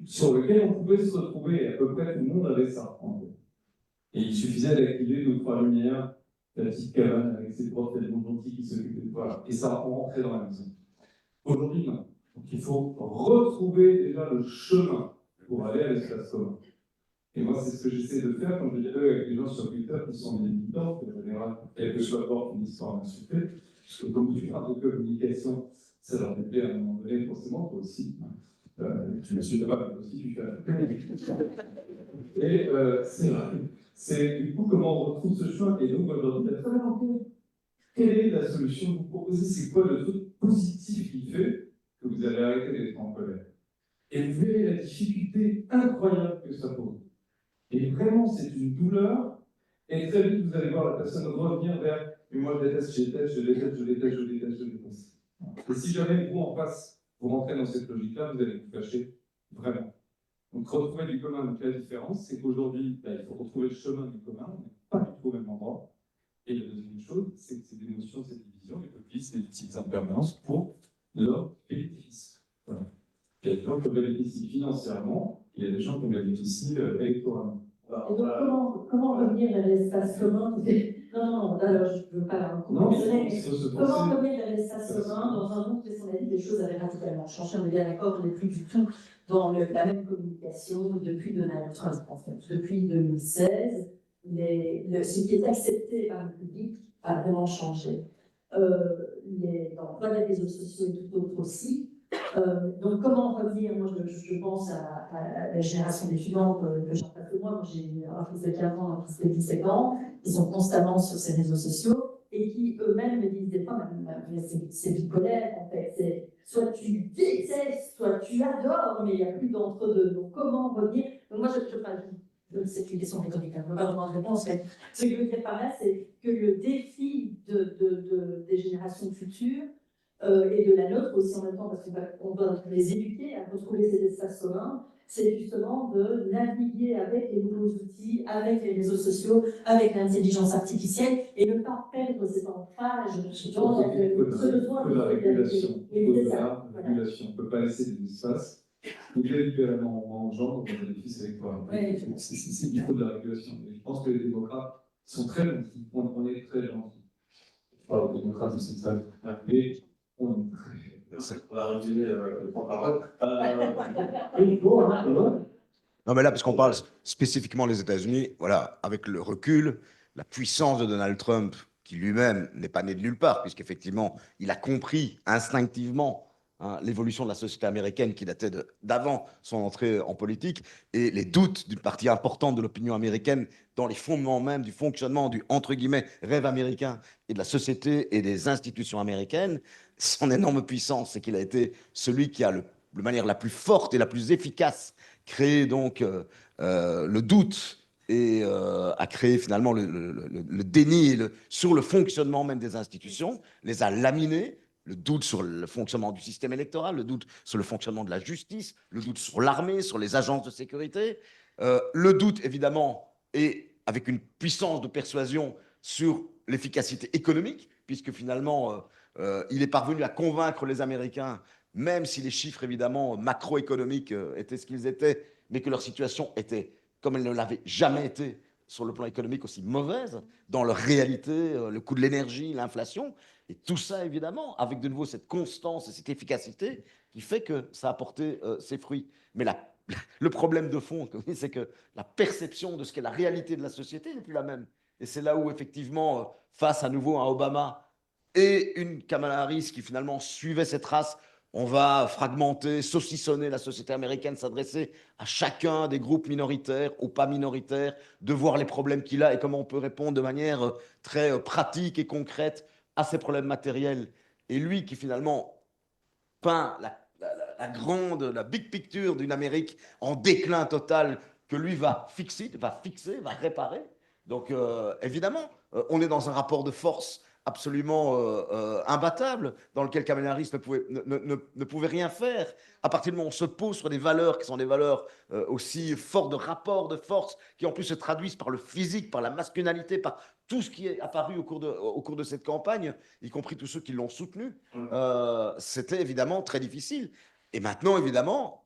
sur lequel on pouvait se retrouver. À peu près tout le monde avait ça, en gros. Et il suffisait d'activer nos trois lumières, la petite cabane avec ses profs tellement gentils qui s'occupaient de voilà. Et ça, on rentrait dans la maison. Aujourd'hui, non. Donc il faut retrouver déjà le chemin pour aller à l'espace commun. Et moi, c'est ce que j'essaie de faire quand je dialogue avec les gens sur Twitter qui sont des militants, en général, quel que soit leur histoire d'insulter, parce que comme tu parles de communication, ça leur plaît à un moment donné, forcément, toi aussi. Tu me suis pas, mais aussi tu fais. Et c'est vrai. C'est du coup comment on retrouve ce chemin. Et donc aujourd'hui, la première rencontre, quelle est la solution que vous proposez? C'est quoi le truc positif qui fait que vous allez arrêter d'être en colère? Et vous verrez la difficulté incroyable que ça pose. Et vraiment, c'est une douleur. Et très vite, vous allez voir la personne revenir vers mais moi, je déteste, je déteste, je déteste, je déteste, je déteste, je déteste. Et si jamais vous, en face, vous rentrez dans cette logique-là, vous allez vous fâcher vraiment. Donc, retrouver du commun. Donc, la différence, c'est qu'aujourd'hui, il faut retrouver le chemin du commun, on n'est pas du tout au même endroit. Et la deuxième chose, c'est que ces émotions, cette division, les populistes les utilisent en permanence pour leur bénéfice. Voilà. Il y a des gens qui bénéficient financièrement, il y a des gens qui bénéficient électoralement. Et donc, comment revenir vers l'espace commun? Non, alors je ne veux pas Non, mais comment revenir vers l'espace commun dans un monde où on a dit des choses avaient radicalement changé? On est bien d'accord, on n'est plus du tout dans la même communication depuis Donald Trump, en fait. Depuis 2016, ce qui est accepté par le public a vraiment changé. Dans les réseaux sociaux et tout autre aussi. Donc, comment revenir? Moi, je pense à la génération d'étudiants que j'ai pas que moi j'ai un fils de 15 ans, un fils de 17 ans, qui sont constamment sur ces réseaux sociaux et qui eux-mêmes me disent des fois, mais c'est bipolaire en fait. C'est soit tu détestes, soit tu adores, mais il n'y a plus d'entre-deux. Donc, comment revenir? Donc, moi, c'est une question rhétorique, je ne peux pas avoir de réponse, mais ce que je veux dire par là, c'est que le défi des générations futures et de la nôtre aussi en même temps, parce qu'on doit les éduquer à retrouver ces espaces communs, c'est justement de naviguer avec les nouveaux outils, avec les réseaux sociaux, avec l'intelligence artificielle, et ne pas perdre cet ancrage dans ce besoin de la régulation. On On ne peut pas laisser des espaces où délibérément on engendre des bénéfices électoraux. Il faut de la régulation. Et je pense que les démocrates sont très gentils. On est très gentils. Alors, les démocrates, c'est très. Mais on va résumer le porte-parole. Non, mais là, parce qu'on parle spécifiquement des États-Unis, voilà, avec le recul, la puissance de Donald Trump, qui lui-même n'est pas né de nulle part, puisqu'effectivement, il a compris instinctivement l'évolution de la société américaine qui datait d'avant son entrée en politique, et les doutes d'une partie importante de l'opinion américaine dans les fondements même du fonctionnement du, entre guillemets, rêve américain et de la société et des institutions américaines. Son énorme puissance, c'est qu'il a été celui qui a de manière la plus forte et la plus efficace créé donc le doute et a créé finalement le déni sur le fonctionnement même des institutions, les a laminés, le doute sur le fonctionnement du système électoral, le doute sur le fonctionnement de la justice, le doute sur l'armée, sur les agences de sécurité, le doute évidemment et avec une puissance de persuasion sur l'efficacité économique, puisque finalement il est parvenu à convaincre les Américains, même si les chiffres évidemment macroéconomiques étaient ce qu'ils étaient, mais que leur situation était, comme elle ne l'avait jamais été sur le plan économique, aussi mauvaise, dans leur réalité, le coût de l'énergie, l'inflation, et tout ça évidemment, avec de nouveau cette constance et cette efficacité qui fait que ça a porté ses fruits. Mais le problème de fond, c'est que la perception de ce qu'est la réalité de la société n'est plus la même. Et c'est là où effectivement, face à nouveau à Obama et une Kamala Harris qui finalement suivait cette race, on va fragmenter, saucissonner la société américaine, s'adresser à chacun des groupes minoritaires ou pas minoritaires, de voir les problèmes qu'il a et comment on peut répondre de manière très pratique et concrète à ces problèmes matériels. Et lui qui finalement peint la big picture d'une Amérique en déclin total que lui va fixer, va réparer. Donc évidemment, on est dans un rapport de force absolument imbattable, dans lequel Kamala Harris ne pouvait rien faire. À partir du moment où on se pose sur des valeurs qui sont des valeurs aussi fortes de rapport de force, qui en plus se traduisent par le physique, par la masculinité, par tout ce qui est apparu au cours de cette campagne, y compris tous ceux qui l'ont soutenu, c'était évidemment très difficile. Et maintenant, évidemment,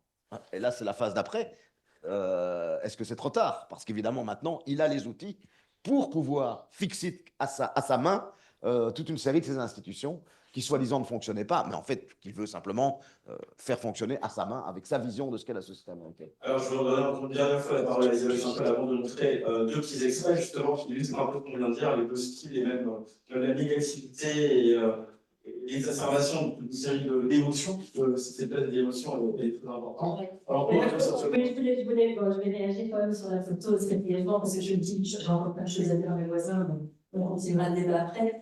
et là c'est la phase d'après, est-ce que c'est trop tard? Parce qu'évidemment, maintenant, il a les outils pour pouvoir fixer à sa main toute une série de ces institutions qui, soi-disant, ne fonctionnaient pas, mais en fait, qu'il veut simplement faire fonctionner à sa main avec sa vision de ce qu'est la société américaine. Alors, je vais redonner encore une dernière fois la parole à Isabelle Champel avant de montrer deux petits extraits, justement, qui illustrent un peu ce qu'on vient de dire, les deux styles et même la négativité et l'exacerbation d'une série d'émotions. C'était peut-être des émotions est très importante. Alors, je vais réagir quand même sur la photo, parce que je me dis, j'ai encore plein de choses à dire à mes voisins, donc on continuera le débat après.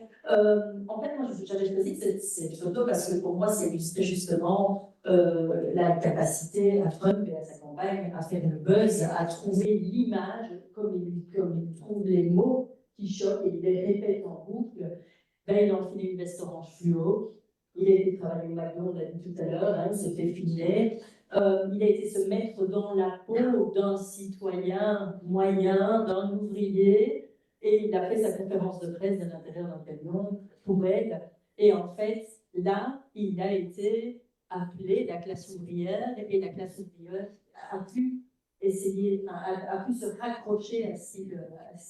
En fait, moi, j'avais choisi cette photo parce que pour moi, c'est illustrer justement la capacité à Trump et à sa campagne à faire le buzz, à trouver l'image, comme il trouve les mots qui choquent et il les répète en boucle. Ben, il a enfilé une veste orange fluo, Il a été travailler au McDo, on l'a dit tout à l'heure, hein, il s'est fait filer. Il a été se mettre dans la peau d'un citoyen moyen, d'un ouvrier, et il a fait sa conférence de presse de l'intérieur d'un camion pour elle. Et en fait, là, il a été appelé la classe ouvrière, et la classe ouvrière a pu essayer, a pu se raccrocher à ce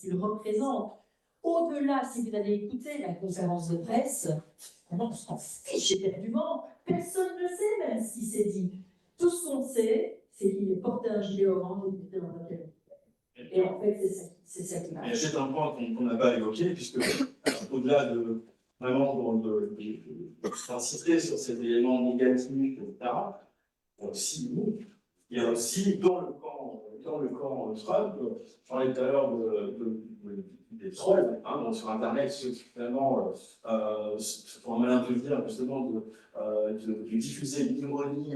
qu'il représente. Au-delà, si vous allez écouter la conférence de presse, on s'en fiche éperdument. Personne ne sait même ce qui s'est dit. Tout ce qu'on sait, c'est qu'il est porté un gilet orange et qu'il était dans un camion. Et en fait, c'est ça qui marche. C'est un point qu'on n'a pas évoqué, puisque au-delà de vraiment d'insister sur ces éléments négatifs, etc., il y a aussi dans le camp Trump, je parlais tout à l'heure des trolls, hein, donc sur Internet, ceux qui finalement se font un malin plaisir justement de diffuser l'ironie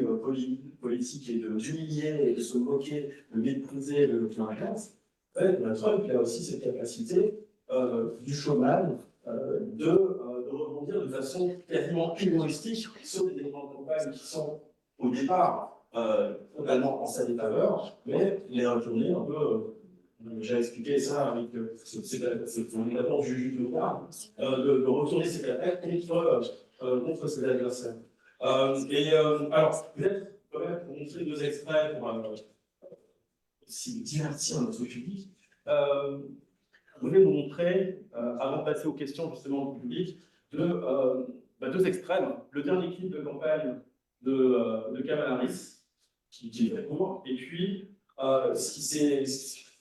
politique et d'humilier et de se moquer, de mépriser le classe. En fait, Trump il a aussi cette capacité du showman de rebondir de façon quasiment humoristique sur des éléments de campagne qui sont au départ totalement en sa défaveur, mais les retourner un peu. J'ai expliqué ça avec c'est d'abord Juju de de retourner ses attaques contre ses adversaires. Alors, peut-être quand même pour montrer deux extraits pour aussi divertir notre public. Je voulais vous montrer, avant de passer aux questions justement du public, deux extrêmes. Le dernier clip de campagne de Kamala Harris, qui est très court, et puis ce qui s'est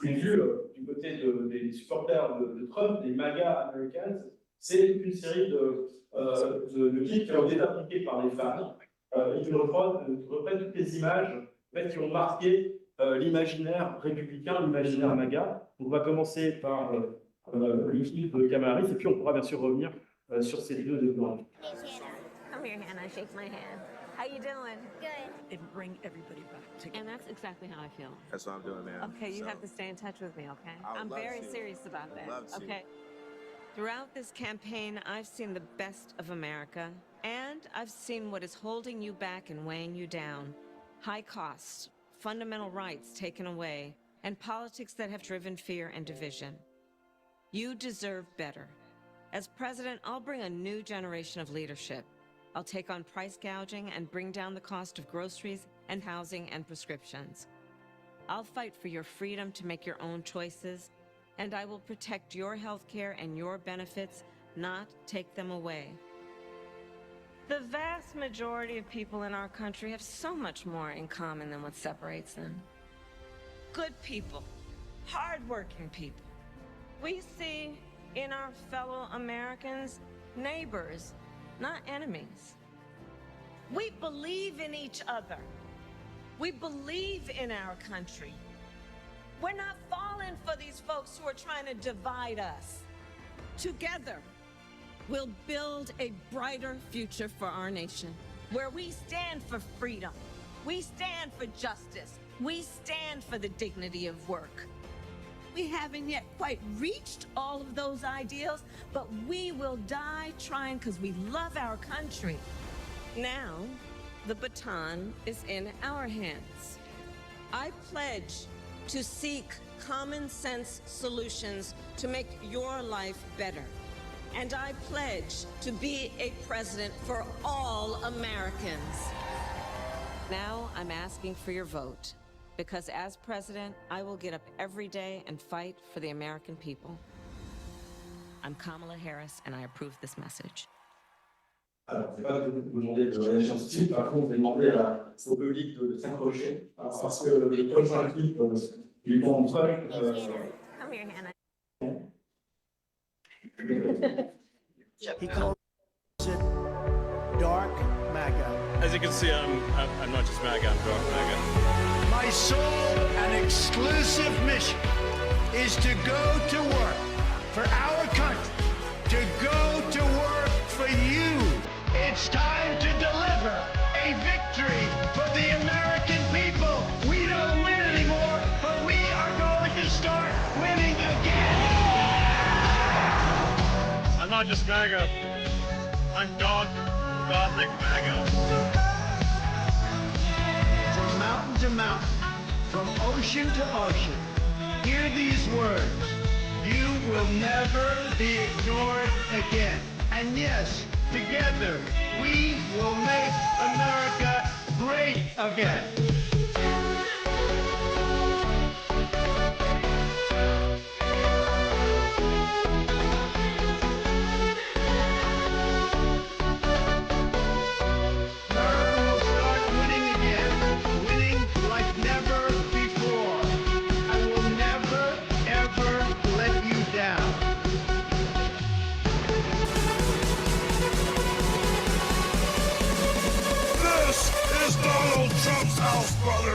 vu du côté des supporters de Trump, des MAGA Americans, c'est toute une série de clips qui ont été appliqués par les fans et qui reprennent toutes les images en fait, qui ont marqué l'imaginaire républicain, l'imaginaire MAGA. On va commencer par le clip de Kamala Harris, et puis on pourra bien sûr revenir sur ces vidéos de blanc. Come here, Hannah. Shake my hand. How you doing? Good. And bring everybody back together. And that's exactly how I feel. That's what I'm doing, man. Okay, you have to stay in touch with me, okay? I'm very serious about that. Love to. Okay. Throughout this campaign, I've seen the best of America, and I've seen what is holding you back and weighing you down. High costs, fundamental rights taken away, and politics that have driven fear and division. You deserve better. As president, I'll bring a new generation of leadership. I'll take on price gouging and bring down the cost of groceries and housing and prescriptions. I'll fight for your freedom to make your own choices, and I will protect your health care and your benefits, not take them away. The vast majority of people in our country have so much more in common than what separates them. Good people, hardworking people. We see in our fellow Americans neighbors, not enemies. We believe in each other. We believe in our country. We're not falling for these folks who are trying to divide us. Together, we'll build a brighter future for our nation, where we stand for freedom, we stand for justice, we stand for the dignity of work. We haven't yet quite reached all of those ideals, but we will die trying because we love our country. Now, the baton is in our hands. I pledge to seek common sense solutions to make your life better. And I pledge to be a president for all Americans. Now I'm asking for your vote. Because as president, I will get up every day and fight for the American people. I'm Kamala Harris, and I approve this message. Alors, je ne vais pas vous demander de réagir tout de suite, par contre, je vais demander au public de s'accrocher, parce que le prochain clip du bon Trump. Come here, Hannah. He calls it dark MAGA. As you can see, I'm not just MAGA, I'm dark MAGA. My sole and exclusive mission is to go to work for our country, to go to work for you. It's time to deliver a victory for the American people. We don't win anymore, but we are going to start winning again. I'm not just MAGA, I'm dark Gothic MAGA. From mountain to mountain, from ocean to ocean, hear these words. You will never be ignored again. And yes, together, we will make America great again. America will start winning again, winning like never before. I will never, ever let you down. This is Donald Trump's house, brother.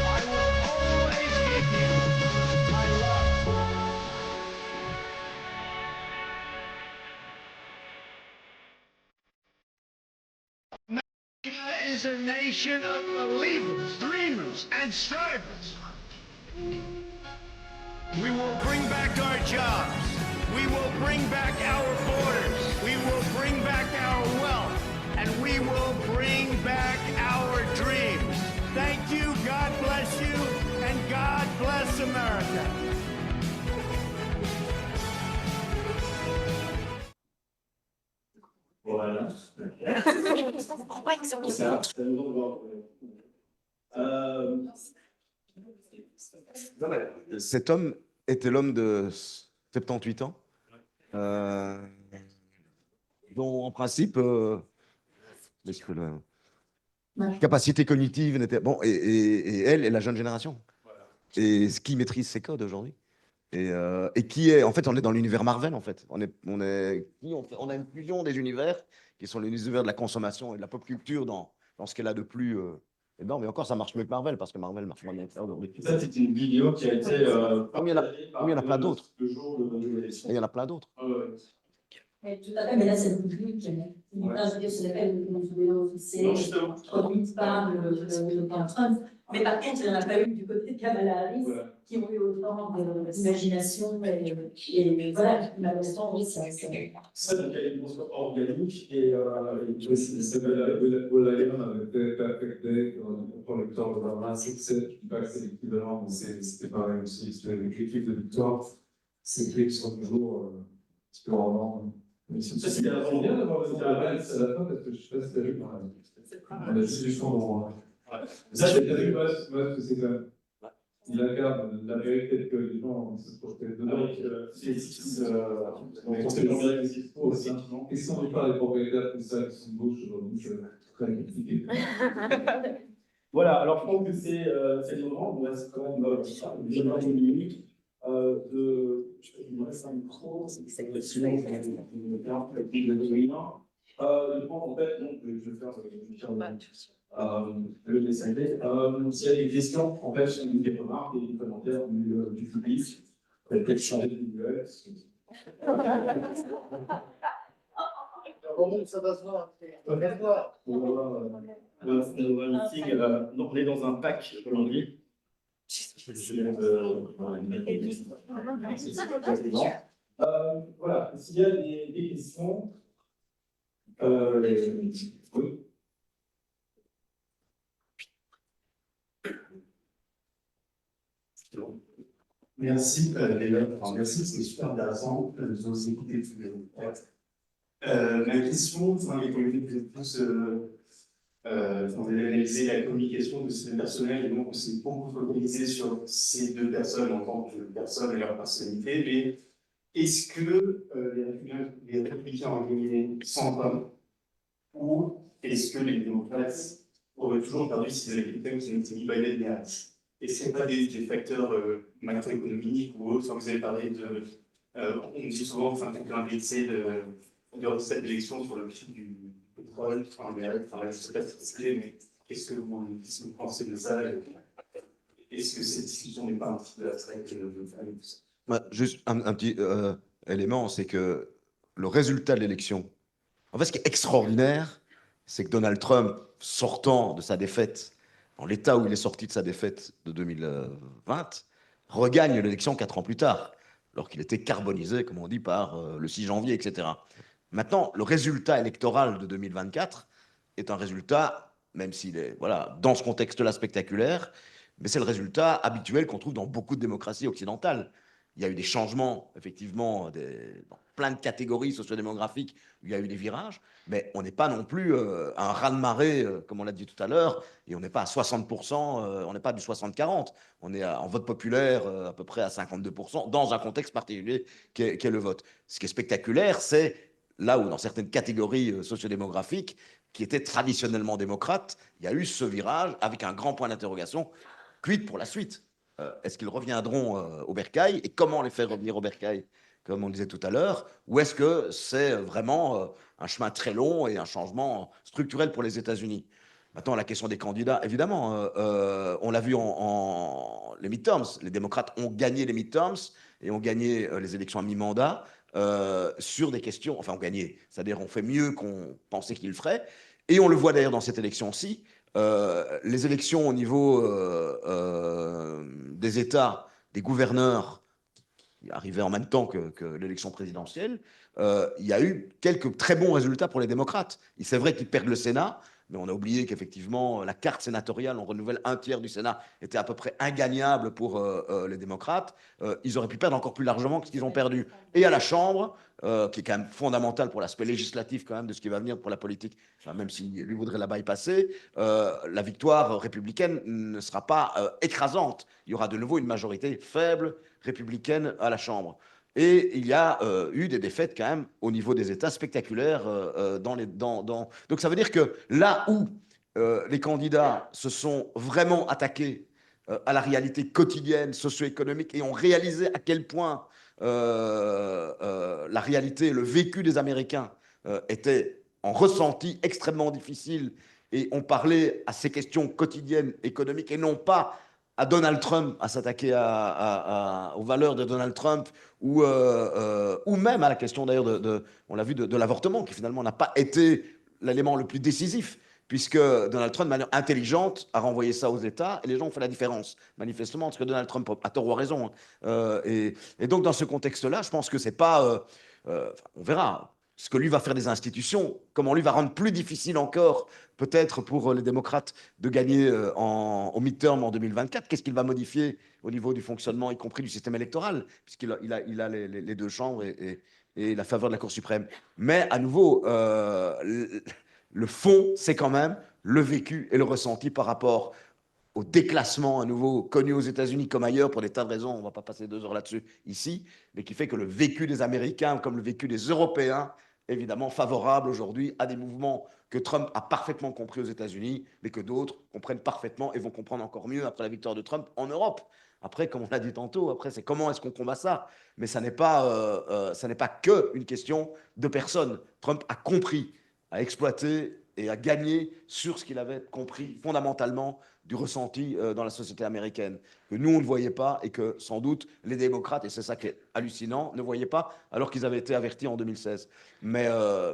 I will always give you my love. America is a nation of believers, dreamers, and strivers. We will bring back our jobs. We will bring back our borders. We will bring back our wealth. And we will bring back our dreams. Thank you, God bless you, and God bless America. Voilà. C'est un nouveau bord. Cet homme était l'homme de 78 ans, dont en principe, capacité cognitive n'était bon, et elle est la jeune génération. Et ce qui maîtrise ses codes aujourd'hui. Et qui est, en fait, on est dans l'univers Marvel, en fait. On a une fusion des univers qui sont les univers de la consommation et de la pop culture dans ce qu'elle a de plus. Non, mais encore, ça marche mieux que Marvel, parce que Marvel marche moins bien que ça aujourd'hui. Ça, c'est une vidéo qui a été. Il y en a plein d'autres. Le jour de l'élection. Il y en a plein d'autres. Tout à fait, mais là, c'est le public. Ce n'est pas une vidéo officielle produite par le camp Trump. Mais par contre, il n'y en a pas eu du côté de Kamala Harris, qui ont eu autant d'imagination. Et voilà, malheureusement, oui, ça. Ça, donc, il y a une dimension organique et aussi C'est Will.i.am avec Perfect Day, pour le victoire de Obama, je ne dis pas que c'est l'équivalent, mais c'était pareil aussi. C'était les clips de victoire, ces clips sont toujours un petit peu rendants. Ça, c'était avant bien d'avoir le C'est à la fin, parce que je ne sais pas si tu as vu, on a juste du son droit. Ça, J'ai j'ai vu, parce que c'est quand même. Il incarne la vérité que les gens se projettent dedans. Et si on parle des propriétaires comme ça qui sont gauches aujourd'hui, c'est très compliqué. Voilà, alors je pense que c'est le moment, on reste quand même une minute de. Je sais pas, il me reste un micro, c'est je pense en fait, donc, je vais faire le message. S'il y a des questions, en fait, je vais des remarques et des commentaires du public. Peut-être changer de visuel. Ça va se voir. Donc, on est dans un pack aujourd'hui. Voilà, s'il y a des questions. Oui. Merci, merci, c'était super intéressant de vous écouter tous les deux. Ma question, étant donné que vous êtes tous, vous avez analysé la communication de ces deux personnages, et donc on s'est beaucoup focalisé sur ces deux personnes en tant que personnes et leur personnalité, mais est-ce que les républicains ont gagné sans Trump, ou est-ce que les démocrates auraient toujours perdu s'ils avaient quelqu'un qui n'était ni Biden ni Harris? Est-ce qu'il n'y a pas des facteurs macroéconomiques ou autres? Vous avez parlé de. On dit souvent qu'on essaie de recette d'élection sur le prix du pétrole, je ne sais pas si c'est mais qu'est-ce que vous pensez de ça? Est-ce que cette discussion n'est pas un petit peu abstraite? Juste un petit élément, c'est que le résultat de l'élection, en fait, ce qui est extraordinaire, c'est que Donald Trump, sortant de sa défaite, dans l'état où il est sorti de sa défaite de 2020, regagne l'élection 4 ans plus tard, alors qu'il était carbonisé, comme on dit, par le 6 janvier, etc. Maintenant, le résultat électoral de 2024 est un résultat, même s'il est voilà, dans ce contexte-là spectaculaire, mais c'est le résultat habituel qu'on trouve dans beaucoup de démocraties occidentales. Il y a eu des changements, effectivement, dans plein de catégories sociodémographiques où il y a eu des virages, mais on n'est pas non plus à un raz-de-marée, comme on l'a dit tout à l'heure, et on n'est pas à 60%, on n'est pas du 60-40, on est en vote populaire à peu près à 52%, dans un contexte particulier qui est le vote. Ce qui est spectaculaire, c'est là où dans certaines catégories sociodémographiques, qui étaient traditionnellement démocrates, il y a eu ce virage avec un grand point d'interrogation, quid pour la suite? Est-ce qu'ils reviendront au bercail et comment les faire revenir au bercail, comme on disait tout à l'heure, ou est-ce que c'est vraiment un chemin très long et un changement structurel pour les États-Unis? Maintenant, la question des candidats, évidemment, on l'a vu les midterms. Les démocrates ont gagné les midterms et ont gagné les élections à mi-mandat sur des questions, enfin, ont gagné, c'est-à-dire ont fait mieux qu'on pensait qu'ils le feraient. Et on le voit d'ailleurs dans cette élection-ci. Les élections au niveau des États, des gouverneurs, qui arrivaient en même temps que l'élection présidentielle, il y a eu quelques très bons résultats pour les démocrates. C'est vrai qu'ils perdent le Sénat, mais on a oublié qu'effectivement, la carte sénatoriale, on renouvelle un tiers du Sénat, était à peu près ingagnable pour les démocrates. Ils auraient pu perdre encore plus largement que ce qu'ils ont perdu. Et à la Chambre, qui est quand même fondamental pour l'aspect législatif quand même de ce qui va venir pour la politique, enfin, même s'il lui voudrait la bypasser, la victoire républicaine ne sera pas écrasante. Il y aura de nouveau une majorité faible républicaine à la Chambre. Et il y a eu des défaites quand même au niveau des États spectaculaires. Donc ça veut dire que là où les candidats se sont vraiment attaqués à la réalité quotidienne, socio-économique, et ont réalisé à quel point la réalité, le vécu des Américains était en ressenti extrêmement difficile, et on parlait à ces questions quotidiennes économiques et non pas à Donald Trump, à s'attaquer aux valeurs de Donald Trump, ou même à la question d'ailleurs on l'a vu, de l'avortement, qui finalement n'a pas été l'élément le plus décisif, puisque Donald Trump, de manière intelligente, a renvoyé ça aux États, et les gens ont fait la différence, manifestement, parce que Donald Trump a tort ou a raison. Et donc, dans ce contexte-là, je pense que c'est pas... on verra ce que lui va faire des institutions, comment lui va rendre plus difficile encore, peut-être pour les démocrates, de gagner au midterm en 2024. Qu'est-ce qu'il va modifier au niveau du fonctionnement, y compris du système électoral, puisqu'il a les deux chambres et la faveur de la Cour suprême. Mais à nouveau, le fond, c'est quand même le vécu et le ressenti par rapport au déclassement à nouveau connu aux États-Unis comme ailleurs pour des tas de raisons, on ne va pas passer 2 heures là-dessus ici, mais qui fait que le vécu des Américains comme le vécu des Européens, évidemment favorable aujourd'hui à des mouvements que Trump a parfaitement compris aux États-Unis, mais que d'autres comprennent parfaitement et vont comprendre encore mieux après la victoire de Trump en Europe. Après, comme on l'a dit tantôt, après c'est comment est-ce qu'on combat ça? Mais ça n'est pas qu'une question de personnes. Trump a compris, a exploité et a gagné sur ce qu'il avait compris fondamentalement du ressenti dans la société américaine, que nous, on ne voyait pas et que, sans doute, les démocrates, et c'est ça qui est hallucinant, ne voyaient pas, alors qu'ils avaient été avertis en 2016. Mais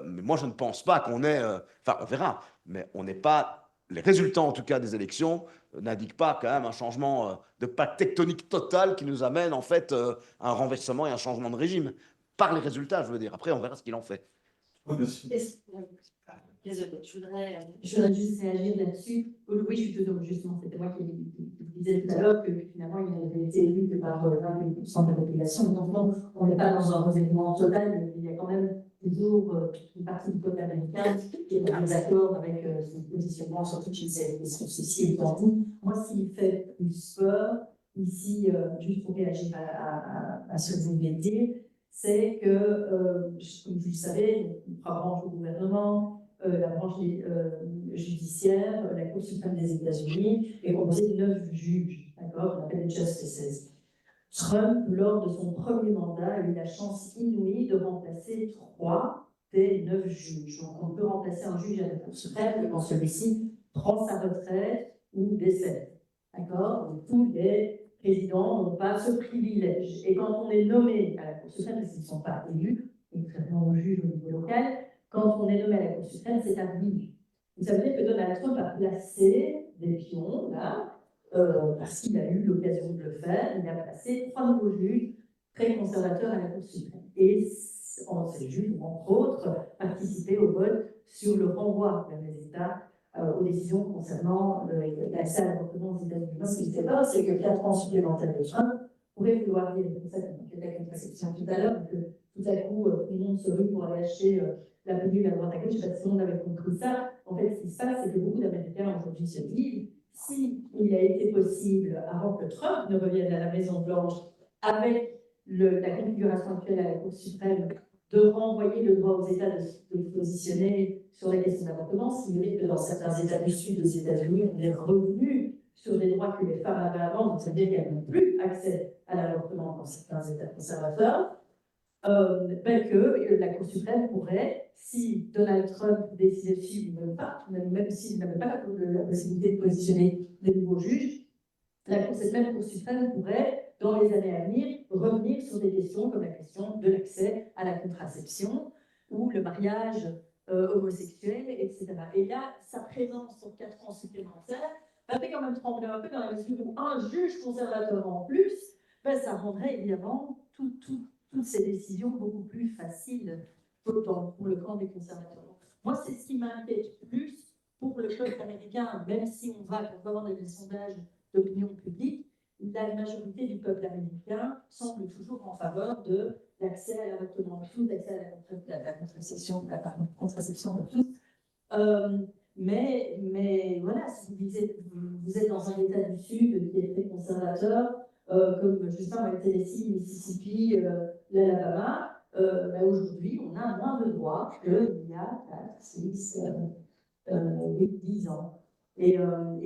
moi, je ne pense pas qu'on ait... Enfin, on verra, mais on n'est pas... Les résultats, en tout cas, des élections n'indiquent pas quand même un changement de pacte tectonique total qui nous amène, en fait, à un renversement et un changement de régime. Par les résultats, je veux dire. Après, on verra ce qu'il en fait. Oui, merci. Désolée, je voudrais juste réagir là-dessus. Oui, je suis toujours, justement, c'était moi qui disais tout à l'heure que finalement, il avait été élu que par 20% de la population. Donc, non, on n'est pas dans un renouvellement total, mais il y a quand même toujours une partie du peuple américain qui est en désaccord avec son positionnement sur toutes ces questions. Ceci étant dit, moi, s'il fait plus peur, ici, juste pour réagir à ce que vous venez de dire, c'est que, comme vous le savez, une branche au gouvernement, la branche judiciaire, la Cour suprême des États-Unis est composée de 9 juges, d'accord, on appelle les justices. Trump, lors de son premier mandat, a eu la chance inouïe de remplacer 3 des 9 juges. Donc, on peut remplacer un juge à la Cour suprême quand celui-ci prend sa retraite ou décède, d'accord. Donc, tous les présidents n'ont pas ce privilège. Et quand on est nommé à la Cour suprême, parce qu'ils ne sont pas élus, contrairement aux juges au niveau local, quand on est nommé à la Cour suprême, c'est un juge. Ça veut dire que Donald Trump a placé des pions, là, parce qu'il a eu l'occasion de le faire. Il a placé 3 nouveaux juges très conservateurs à la Cour suprême. Et ces juges ont, entre autres, participé au vote sur le renvoi vers les États aux décisions concernant l'accès à l'avortement aux États-Unis. Ce qui se passe, c'est que 4 ans supplémentaires de Trump pourraient vouloir dire, comme ça, comme la contraception tout à l'heure, que tout à coup, tout le monde se rue pour aller acheter la pilule à droite à gauche. Je ne sais pas si tout le monde avait compris ça. En fait, ce qui se passe, c'est que beaucoup d'Américains aujourd'hui se disent, si il a été possible, avant que Trump ne revienne à la Maison-Blanche, avec la configuration actuelle à la Cour suprême, de renvoyer le droit aux États de se positionner sur la question de l'avortement, ce qui veut dire que dans certains États du Sud des États-Unis, on est revenu sur des droits que les femmes avaient avant, donc ça veut dire qu'elles n'ont plus accès à l'avortement dans certains États conservateurs, que la Cour suprême pourrait, si Donald Trump décidait de suivre même s'il n'avait pas la possibilité de positionner de nouveaux juges, cette même Cour suprême pourrait, dans les années à venir, revenir sur des questions comme la question de l'accès à la contraception ou le mariage homosexuel, etc. Et là, sa présence sur 4 ans supplémentaires va fait quand même trembler un peu dans la mesure où un juge conservateur en plus, ça rendrait évidemment toutes ces décisions beaucoup plus faciles pour le camp des conservateurs. Moi, c'est ce qui m'inquiète plus pour le peuple américain, même si on va voir dans les sondages d'opinion publique, la majorité du peuple américain semble toujours en faveur de l'accès à l'avortement de tous, l'accès à la contraception de tous. Mais voilà, si vous êtes dans un État du Sud qui est très conservateur, comme je sais pas, le Tennessee, Mississippi, l'Alabama, aujourd'hui, on a moins de droits qu'il y a 4, 6, 8, 10 ans. Et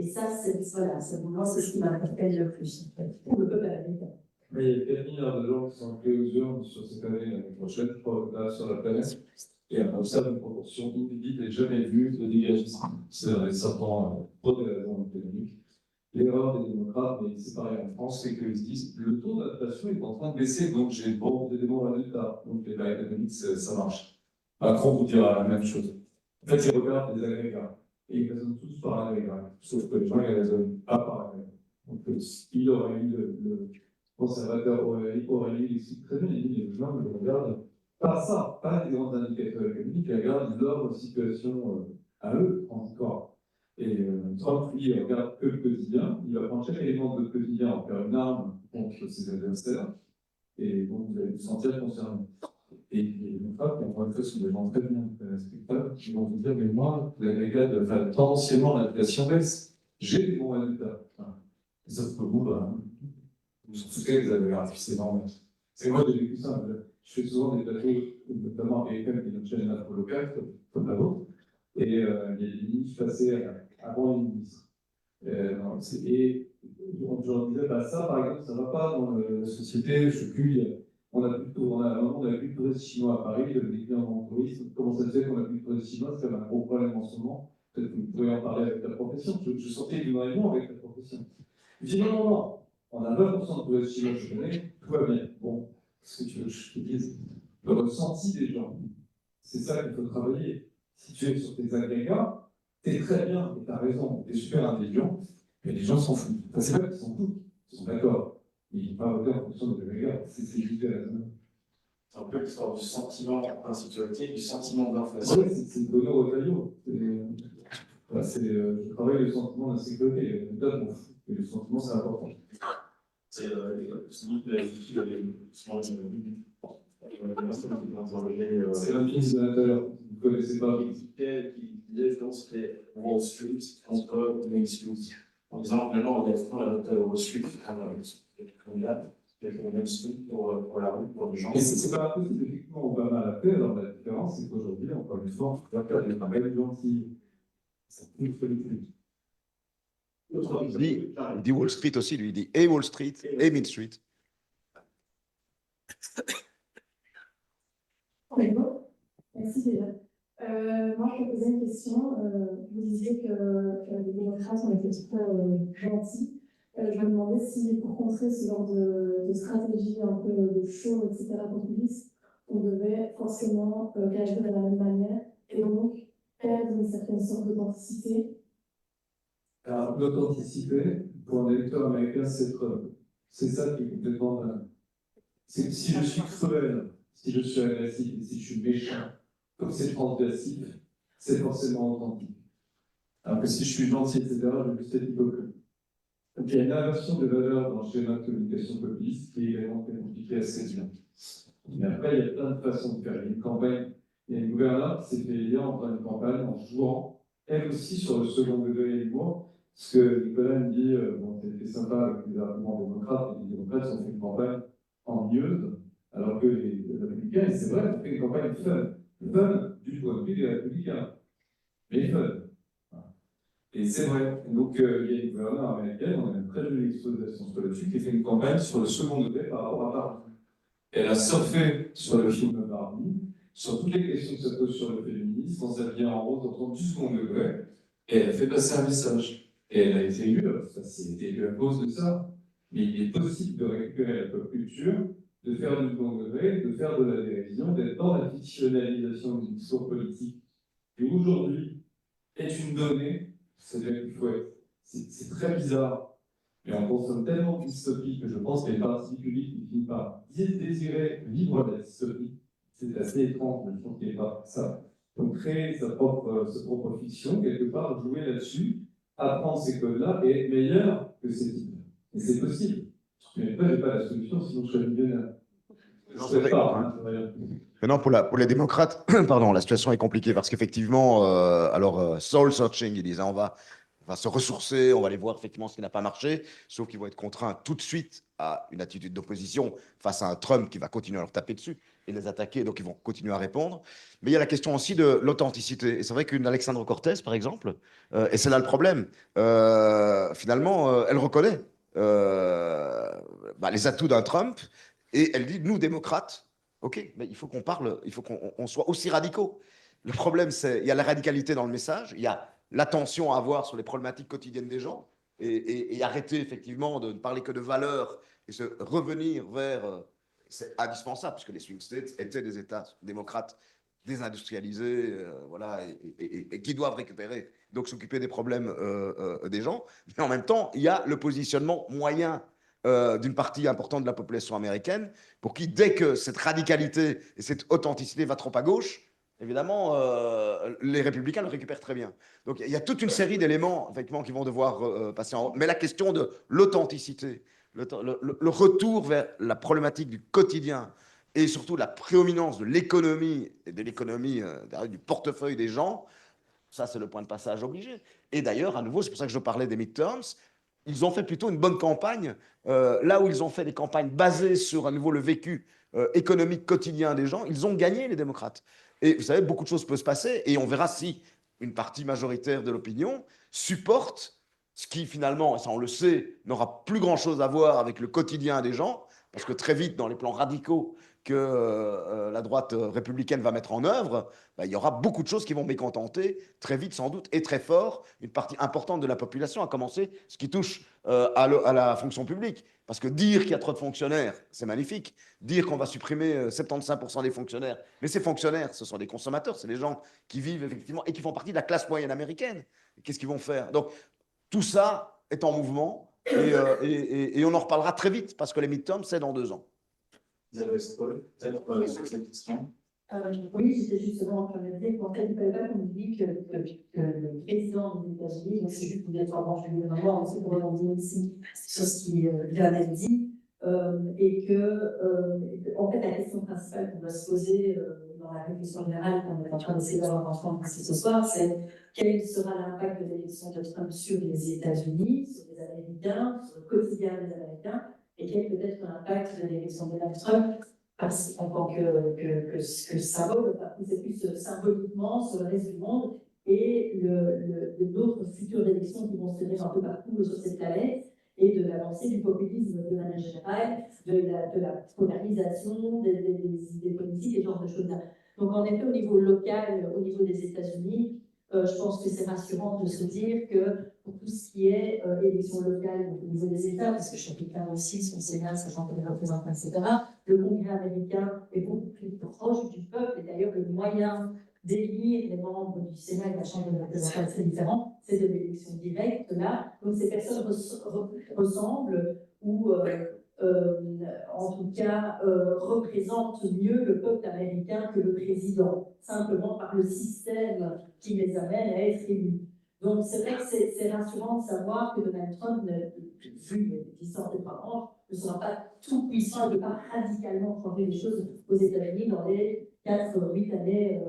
ça, c'est ce qui m'interpelle le plus, en fait, pour le peuple américain. Mais il y a 4 milliards de gens qui sont appelés aux urnes sur cette année et l'année prochaine, sur la planète. Et on observe une proportion inédite et jamais vue de dégagisme. C'est certainement pour des raisons économiques. L'erreur des démocrates, mais c'est pareil en France, c'est qu'ils se disent le taux d'inflation est en train de baisser, donc j'ai des bons résultats. Donc les barrières économiques, ça marche. Macron vous dira la même chose. En fait, ils regardent les agrégats. Et ils raisonnent tous par agrégat. Sauf que les gens, ils ne raisonnent pas par agrégat. Donc, il aurait eu le conservateur Aurélie, il explique très bien, il dit les gens, ils regardent pas ça, pas les grands indicateurs économiques, ils regardent leur situation à eux, transitoire. Et Trump, lui, il regarde que le quotidien, il va prendre chaque élément de notre quotidien en faire une arme contre ses adversaires, et donc vous allez vous sentir concerné. Et les démocrates, encore une fois, sont des gens très bien respectables, qui vont vous dire, mais moi, l'agrégat de tendanciellement l'inflation baisse, j'ai des bons résultats. Sauf que vous, vous en foutez, vous avez c'est normal. C'est moi, j'ai vécu ça. Je fais souvent des plateaux, notamment américains, qui est notre chaîne afro-locale, comme la vôtre, et les ministres passaient avant les ministres. Et on disait, ça, par exemple, ça ne va pas dans la société, je ne sais plus, on a plus de touristes chinois à Paris, des clients en tourisme. Comment ça se fait qu'on a plus de touristes chinois? C'est quand même un gros problème en ce moment. Peut-être que vous pourriez en parler avec la profession. Je sortais du réunion avec la profession. Je dis non, on a 20% de touristes chinois cette année, tout va bien. Bon, ce que tu veux que je te dise, le ressenti des gens, c'est ça qu'il faut travailler. Si tu es sur tes agrégats, t'es très bien, et t'as raison, t'es super intelligent, mais les gens s'en foutent. Enfin, c'est pas qu'ils s'en foutent, ils sont d'accord. Mais ils ne pas voter en fonction des agrégats, c'est juste la raison. C'est un peu l'histoire du sentiment d'insécurité, du sentiment d'inflation. Oui, c'est le bonheur au taillot. Je travaille le sentiment d'insécurité. Les méthodes m'en foutent, mais le sentiment, c'est important. C'est la ministre de l'Intérieur. Vous ne connaissez pas qui disait que c'était Wall Street contre Main Street. En disant maintenant, on va la Wall Street comme là. Pour la rue, pour les gens. Et c'est pas impossible, effectivement, Obama l'a fait, alors la différence, c'est qu'aujourd'hui, encore une fois, on va faire des travails gentils. C'est une politique. Il dit Wall Street aussi, lui, il dit et Wall Street et Main Street. Merci déjà. Moi, je vais poser une question. Vous disiez que les démocrates ont été un peu gentils. Je me demandais si, pour contrer ce genre de stratégie un peu de show, etc., populiste, on devait forcément réagir de la même manière et donc perdre une certaine sorte d'authenticité. Alors, l'authenticité, pour un électeur américain, c'est ça qui est complètement dingue. C'est que si je suis cruel, si je suis agressif, si je suis méchant, comme c'est transgressif, c'est forcément authentique. Alors que si je suis gentil, etc., je vais juste être hypocrite. Donc il y a une inversion des valeurs dans le schéma de communication populiste qui est également très compliqué à saisir. Mais après, il y a plein de façons de faire. Il y a une campagne, il y a une gouvernante qui s'est fait élire en faisant une campagne en jouant, elle aussi, sur le second degré et l'humour. Parce que Nicolas me dit, bon, c'était sympa avec les arguments démocrates, et les démocrates ont fait une campagne ennuyeuse, alors que les républicains, et c'est vrai, ont fait une campagne fun. Fun du point de vue des républicains, mais fun. Et c'est vrai. Donc, il y a une gouverneure américaine, on a une très jolie exposition sur le dessus, qui a fait une campagne sur le second degré par rapport à Barbie. Elle a surfé sur le film Barbie, sur toutes les questions que ça pose sur le féminisme, en s'habillant en rose, en du second degré, et elle a fait passer un message. Et elle a été élue, ça s'est été élu à cause de ça. Mais il est possible de récupérer la pop culture, de faire du second degré, de faire de la dérision, d'être dans la fictionnalisation du discours politique, qui aujourd'hui est une donnée. C'est-à-dire qu'il faut être. C'est très bizarre, mais on consomme tellement de dystopie que je pense qu'il y a une partie du public qui finit par désirer vivre la dystopie. C'est assez étrange, mais je pense qu'il n'y a pas ça. Donc créer sa propre fiction, quelque part, jouer là-dessus, apprendre ces codes-là et être meilleur que ces types. Et c'est possible. Mais après, je n'ai pas la solution, sinon je serais millionnaire. Je ne serais pas. Maintenant, pour les démocrates, pardon, la situation est compliquée parce qu'effectivement, soul searching, ils disent, on va se ressourcer, on va aller voir effectivement ce qui n'a pas marché, sauf qu'ils vont être contraints tout de suite à une attitude d'opposition face à un Trump qui va continuer à leur taper dessus et les attaquer, donc ils vont continuer à répondre. Mais il y a la question aussi de l'authenticité. Et c'est vrai qu'une Alexandre Cortez, par exemple, et c'est là le problème, finalement, elle reconnaît les atouts d'un Trump et elle dit, nous, démocrates, ok, mais il faut qu'on parle, il faut qu'on soit aussi radicaux. Le problème, c'est qu'il y a la radicalité dans le message, il y a l'attention à avoir sur les problématiques quotidiennes des gens et arrêter effectivement de ne parler que de valeurs et se revenir vers... c'est indispensable, puisque les swing states étaient des États démocrates désindustrialisés, voilà, et qui doivent récupérer, donc s'occuper des problèmes des gens. Mais en même temps, il y a le positionnement moyen d'une partie importante de la population américaine, pour qui, dès que cette radicalité et cette authenticité va trop à gauche, évidemment, les républicains le récupèrent très bien. Donc, il y a toute une série d'éléments, effectivement, qui vont devoir passer en... Mais la question de l'authenticité, le retour vers la problématique du quotidien, et surtout la prédominance de l'économie, et de l'économie du portefeuille des gens, ça, c'est le point de passage obligé. Et d'ailleurs, à nouveau, c'est pour ça que je parlais des midterms, ils ont fait plutôt une bonne campagne, là où ils ont fait des campagnes basées sur, à nouveau, le vécu économique quotidien des gens, ils ont gagné, les démocrates. Et vous savez, beaucoup de choses peuvent se passer, et on verra si une partie majoritaire de l'opinion supporte ce qui, finalement, ça on le sait, n'aura plus grand-chose à voir avec le quotidien des gens, parce que très vite, dans les plans radicaux que la droite républicaine va mettre en œuvre, il y aura beaucoup de choses qui vont mécontenter, très vite sans doute, et très fort, une partie importante de la population, à commencer ce qui touche à la fonction publique. Parce que dire qu'il y a trop de fonctionnaires, c'est magnifique. Dire qu'on va supprimer 75% des fonctionnaires, mais ces fonctionnaires, ce sont des consommateurs, c'est des gens qui vivent effectivement et qui font partie de la classe moyenne américaine. Qu'est-ce qu'ils vont faire? Donc, tout ça est en mouvement et on en reparlera très vite parce que les midterms, c'est dans 2 ans. Oui, j'étais justement en train de dire qu'en fait, il ne fallait pas qu'on oublie que le président des États-Unis, donc c'est juste pour être en branche du gouvernement, c'est pour rebondir aussi sur ce qu'il vient d'être dit, et que, en fait, la question principale qu'on doit se poser dans la réflexion générale qu'on est en train d'essayer d'avoir ensemble ici ce soir, c'est quel sera l'impact de l'élection de Trump sur les États-Unis, sur les Américains, sur le quotidien des Américains, et quel peut être l'impact de l'élection de Donald Trump en tant que symbole, c'est plus symboliquement sur le reste du monde et d'autres futures élections qui vont se tenir un peu partout sur cette planète et de l'avancée du populisme de manière générale, de la polarisation des idées politiques et ce genre de choses-là. Donc en effet, au niveau local, au niveau des États-Unis, je pense que c'est rassurant de se dire que pour tout ce qui est élections locales au niveau des États, parce que chacun aussi, son Sénat, sachant que les représentants, etc., le Congrès américain est beaucoup plus proche du peuple, et d'ailleurs le moyen d'élire les membres du Sénat et de la Chambre des représentants, c'est différent, c'est de l'élection directe là. Donc ces personnes ressemblent ou en tout cas représentent mieux le peuple américain que le président, simplement par le système qui les amène à être élus. Donc c'est vrai que c'est rassurant de savoir que Donald Trump, vu les distances des 3 ans, ne sera pas tout puissant, ne va pas radicalement changer les choses aux États-Unis dans les 4-8 années,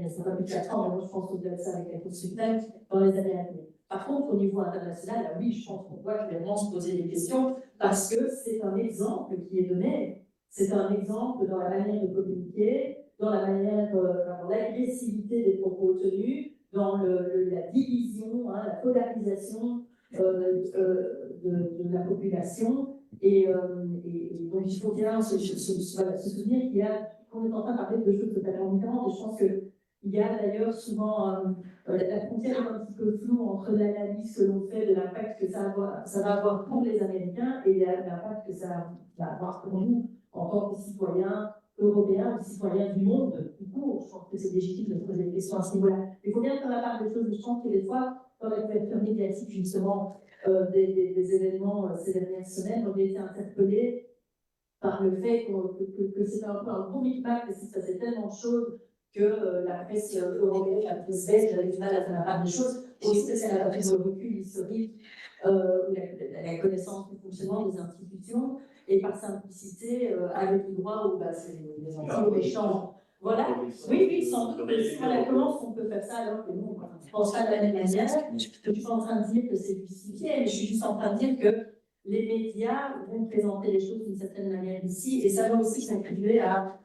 ça va plus de 4 ans, mais moi je pense au-delà de ça avec la Cour suprême, dans les années à venir. Par contre, au niveau international, là, oui, je pense qu'on doit clairement se poser des questions parce que c'est un exemple qui est donné. C'est un exemple dans la manière de communiquer, dans la manière, dans l'agressivité des propos tenus, dans la division, hein, la polarisation de la population. Et donc, il faut bien se souvenir qu'on est en train de parler de choses totalement différentes. Et je pense qu'il y a d'ailleurs souvent la frontière est un petit peu floue entre l'analyse que l'on fait de l'impact que ça va avoir pour les Américains et l'impact que ça va avoir pour nous en tant que citoyens européens ou citoyens du monde. Du coup, je pense que c'est légitime de se poser des questions à ce niveau-là. Il faut bien faire la part des choses. Je pense que des fois, dans la couverture médiatique, justement, des événements ces dernières semaines, on a été interpellés par le fait que c'était un peu un gros micmac, que ça faisait tellement de choses que la presse européenne, la presse belge, avait du mal à faire la part des choses, aussi parce qu'elle n'a pas pris le recul historique, la connaissance du fonctionnement des institutions, et par simplicité, avec le droit où c'est les enfants méchants. Voilà, oui, sans doute. Voilà, comment on peut faire ça alors que nous, on ne pense pas de la même manière. Je ne suis pas en train de dire que c'est justifié, mais je suis juste en train de dire que les médias vont présenter les choses d'une certaine manière ici, et ça va aussi contribuer à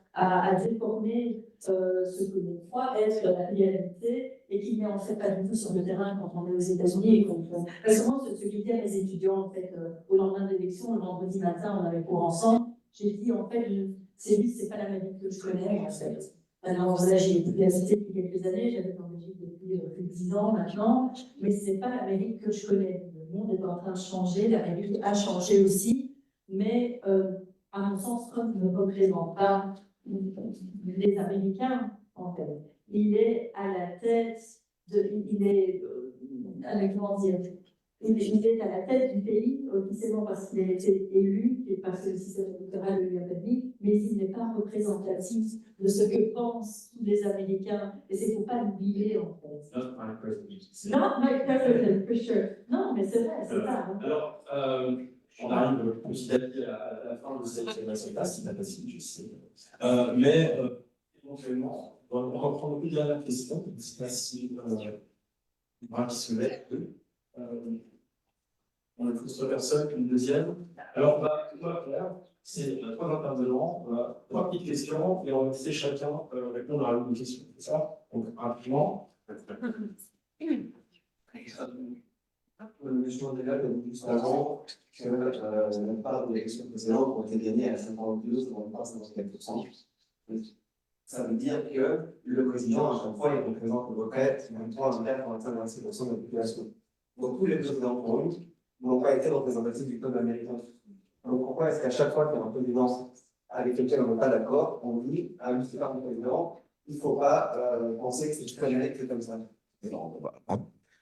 déformer ce que l'on croit être la réalité et qui n'est en fait pas du tout sur le terrain quand on est aux États-Unis. Parce que moi, ce que j'ai dit à mes étudiants en fait, au lendemain de l'élection, le vendredi matin, on avait cours ensemble, j'ai dit en fait, c'est pas l'Amérique que je connais en fait. Alors voilà, j'ai été habité depuis quelques années, j'habite en Belgique depuis plus de 10 ans maintenant, mais c'est pas l'Amérique que je connais. Le monde est en train de changer, l'Amérique a changé aussi, mais à mon sens, Trump ne représente pas les Américains, en fait. Il est à la tête il est à la tête du pays, officiellement parce qu'il a été élu et parce que le système électoral lui a permis, mais il n'est pas représentatif de ce que pensent tous les Américains. Et c'est pour pas l'oublier, en fait. Not my president. Not my president, for sure. Non, mais c'est vrai, c'est ça. Hein. Alors, on arrive petit à petit à la fin de cette classe, qui n'a pas si difficile. Mais éventuellement, on va reprendre une dernière question. Je ne sais pas si qui se lève. On a plus de personnes qu'une deuxième. Alors, on va faire, c'est 3 intervenants, 3 petites questions, et on va laisser chacun répondre à une question. C'est ça? Donc, rapidement. Je Mandela, comme juste avant, que la part de l'élection précédente ont été gagnées à 52, on pas 54%. Ça veut dire que le président, à chaque fois, il représente le retraite, même 3, 24, 25, 26% de la population. Donc tous les présidents pour nous n'ont pas été représentatifs du peuple américain. Donc pourquoi est-ce qu'à chaque fois qu'il y a un président avec lequel on n'est pas d'accord, on dit à une part du président, il ne faut pas penser que c'est toute l'Amérique fait comme ça?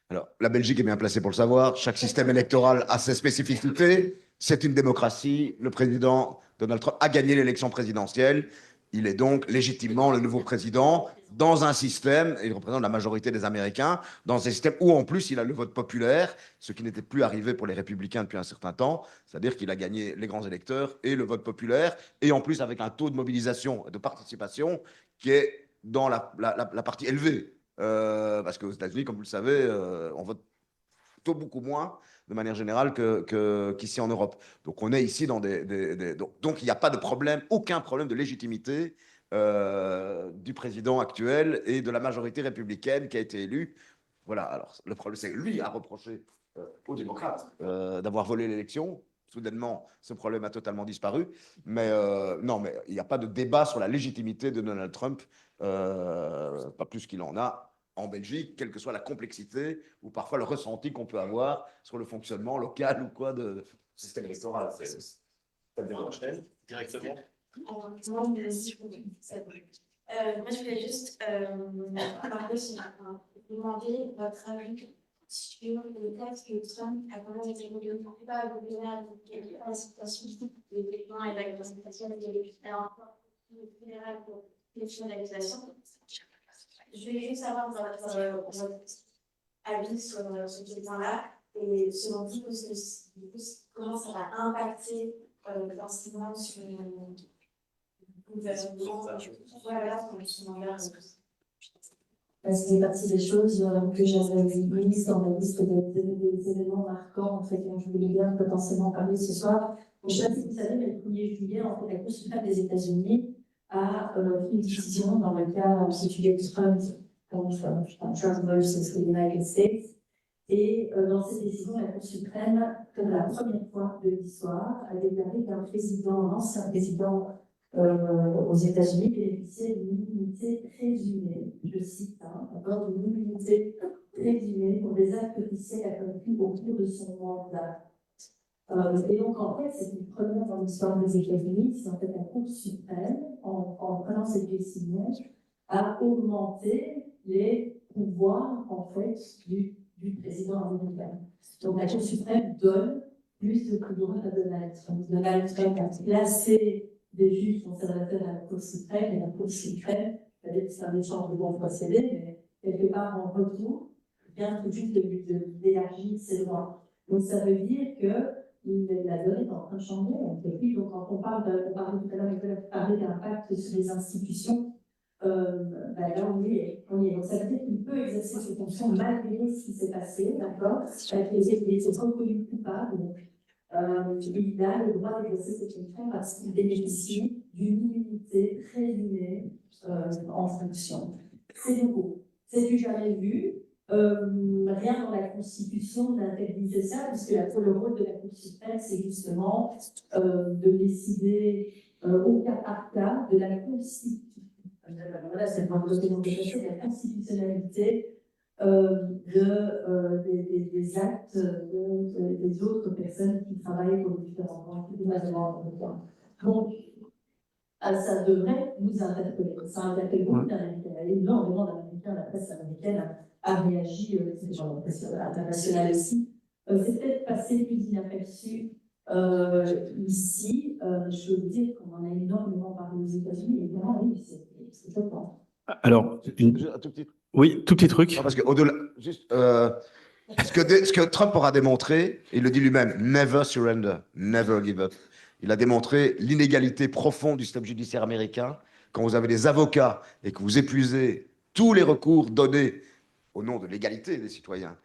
Alors, la Belgique est bien placée pour le savoir. Chaque système électoral a ses spécificités. C'est une démocratie. Le président Donald Trump a gagné l'élection présidentielle. Il est donc légitimement le nouveau président dans un système, et il représente la majorité des Américains, dans un système où en plus il a le vote populaire, ce qui n'était plus arrivé pour les républicains depuis un certain temps, c'est-à-dire qu'il a gagné les grands électeurs et le vote populaire, et en plus avec un taux de mobilisation et de participation qui est dans la partie élevée. Parce qu'aux États-Unis, comme vous le savez, on vote plutôt beaucoup moins de manière générale qu'ici en Europe. Donc on est ici dans donc il n'y a pas de problème, aucun problème de légitimité du président actuel et de la majorité républicaine qui a été élue. Voilà, alors le problème c'est que lui a reproché aux démocrates d'avoir volé l'élection. Soudainement, ce problème a totalement disparu. Mais non, mais il n'y a pas de débat sur la légitimité de Donald Trump, pas plus qu'il en a en Belgique, quelle que soit la complexité ou parfois le ressenti qu'on peut avoir sur le fonctionnement local ou quoi de système électoral. Directement. Moi, je voulais juste parler sur demander votre avis sur le fait que Trump a quand même été élu pas gouvernement à la situation des vêtements et de la représentation des fédéral pour les finalisations. Je voulais juste savoir votre avis sur ce point-là et selon vous, comment ça va impacter forcément sur le gouvernement. Voilà, pour son mandat. Ça fait partie des choses que j'avais mises dans ma liste des événements marquants en fait, dont je voulais bien potentiellement parler ce soir. Je ne sais pas si vous savez, mais le 1er juillet, en fait, la Cour suprême des États-Unis a pris une décision dans le cas intitulé Trump versus the United States. Et dans cette décision, la Cour suprême, pour la première fois de l'histoire, a déclaré qu'un président, un ancien président aux États-Unis, bénéficiait d'une immunité présumée, je cite, d'accord, d'une immunité présumée pour des actes officiels accomplis au cours de son mandat. Et donc, en fait, c'est une première dans l'histoire des États-Unis, c'est en fait la Cour suprême, en prenant cette décision, a augmenté les pouvoirs, en fait, du président américain. Donc, la Cour suprême donne plus de pouvoir à Donald Trump. Donald Trump a placé des juges conservateurs à la Cour suprême, et la Cour suprême, c'est un échange de bons procédés, mais quelque part en retour, vient tout juste d'élargir ses droits. Donc ça veut dire que la donne est en train de changer. Et puis, donc, quand on parlait tout à l'heure d'impact sur les institutions, là on y est. Donc ça veut dire qu'il peut exercer ses fonctions malgré ce qui s'est passé, d'accord? Il est reconnu coupable. Il a le droit d'exercer cette fonction parce qu'il bénéficie d'une immunité présumée en fonction. C'est nouveau, c'est du jamais vu. Rien dans la Constitution n'interdisait ça, puisque le rôle de la Cour suprême, c'est justement de décider au cas par cas de la Constitution. Voilà, c'est la constitutionnalité des actes des autres personnes qui travaillent pour les différents gouvernements. Donc, ça devrait nous interpeller. Ça interpelle beaucoup d'Américains. Énormément d'Américains, la presse américaine a réagi, dans la presse internationale aussi. C'est peut-être passé plus inaperçu ici. Je veux vous dire qu'on en a énormément parlé aux États-Unis. Et vraiment, oui, c'est choquant. Alors, oui, tout petit truc. Non, parce que au-delà, juste, ce que Trump aura démontré, il le dit lui-même, never surrender, never give up. Il a démontré l'inégalité profonde du système judiciaire américain. Quand vous avez des avocats et que vous épuisez tous les recours donnés au nom de l'égalité des citoyens,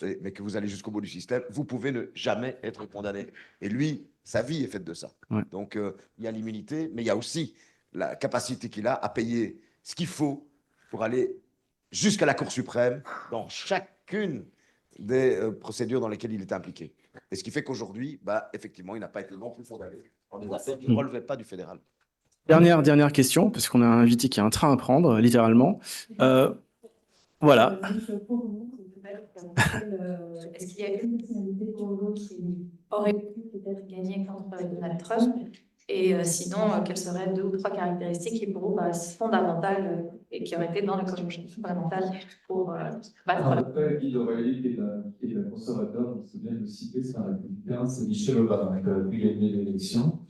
mais que vous allez jusqu'au bout du système, vous pouvez ne jamais être condamné. Et lui, sa vie est faite de ça. Ouais. Donc, il y a l'immunité, mais il y a aussi la capacité qu'il a à payer ce qu'il faut pour aller jusqu'à la Cour suprême dans chacune des procédures dans lesquelles il est impliqué. Et ce qui fait qu'aujourd'hui, effectivement, il n'a pas été non plus condamné en des affaires qui ne relevaient pas du fédéral. Dernière question, parce qu'on a un invité qui a un train à prendre, littéralement. Voilà. Est-ce qu'il y a une personnalité pour vous qui aurait pu peut-être gagner contre Donald Trump? Et sinon, quelles seraient 2 ou 3 caractéristiques qui pour vous paraissent fondamentales et qui auraient été dans la conjonction fondamentale pour battre Après, Guy Dorelli, qui est la conservateur, c'est bien de citer, c'est un républicain, c'est Michel Obama qui a pu gagner l'élection.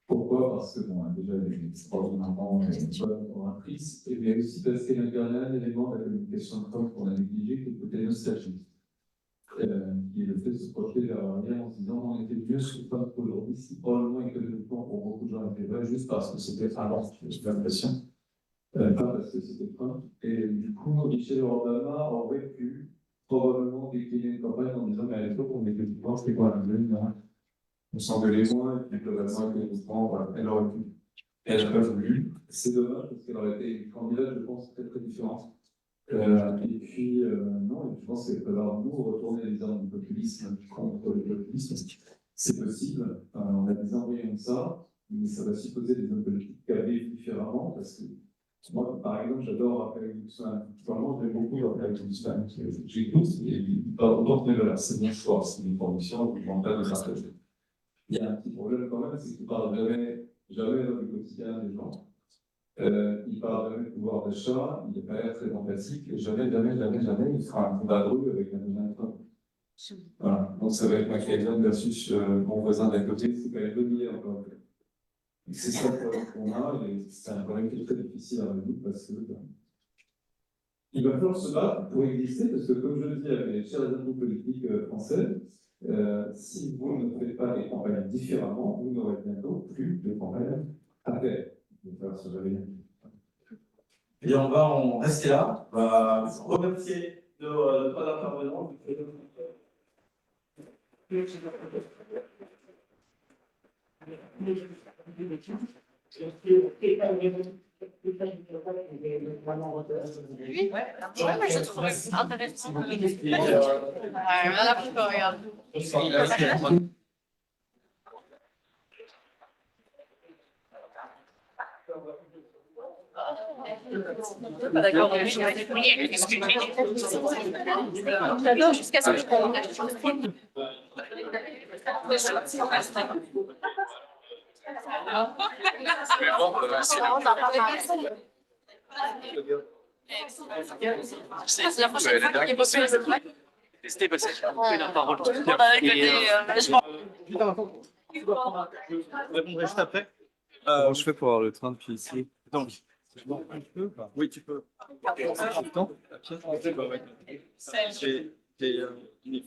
Pourquoi? Parce que, bon, déjà, elle est extraordinairement oratrice, mais aussi parce qu'elle incarne un élément de la communication de Trump qu'on a négligé, qui est le côté nostalgique. Qui est le fait de se projeter vers l'arrière en se disant on était mieux sous Trump qu'aujourd'hui, si probablement économiquement pour beaucoup de gens était vrai, juste parce que c'était avant, j'ai l'impression, pas parce que c'était Trump. Et du coup, Michel Obama aurait pu probablement décliner une campagne en disant mais à l'époque, on était plus c'était quoi la même, on s'engueulait moins, et puis globalement, elle aurait pu. Elle n'a pas voulu. C'est dommage parce qu'elle aurait été une candidate, je pense, très très différente. Et puis, non, je pense qu'il va falloir nous retourner les armes du populisme contre le populisme. C'est possible, on a des embryons de ça, mais ça va supposer des hommes politiques câblés différemment, parce que moi, par exemple, j'adore Raphaël Glucksmann. Vraiment, j'aime beaucoup Raphaël Glucksmann. J'écoute, et il parle d'autres, mais voilà, c'est mon choix, c'est une conviction, je ne demande pas de partager. Il y a un petit problème quand même, c'est qu'il ne parle jamais dans le quotidien des gens. Il parle jamais de pouvoir d'achat, il n'est pas l'air très empathique, et jamais, il sera un combat drôle avec un Donald Trump. Voilà, donc ça va être Machiavellian versus mon voisin d'à côté, c'est quand même bonne idée encore. C'est ça le problème qu'on a, et c'est un problème qui est très difficile à résoudre parce que il va falloir se battre pour exister, parce que comme je le dis à mes chers amis politiques français, si vous ne faites pas les campagnes différemment, vous n'aurez bientôt plus de campagnes à faire. Il va falloir se réveiller. Et on va en rester là. On va remercier nos trois intervenants. Oui, ouais, je trouve ça intéressant. D'accord, j'adore jusqu'à ce que je comprenne. C'est la prochaine fois qu'il bosse sur les autres. C'était parce que j'ai la parole. Je répondrai juste après. Comment je fais pour avoir le train depuis ici? Donc, oui, tu peux.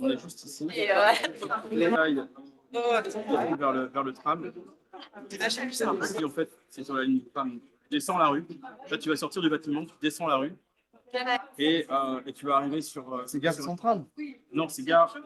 On est juste ici. Vers le tram. En fait, c'est sur la ligne tram. Tu descends la rue. Là, tu vas sortir du bâtiment, tu descends la rue. Et tu vas arriver sur. C'est gare centrale? Non, c'est gare.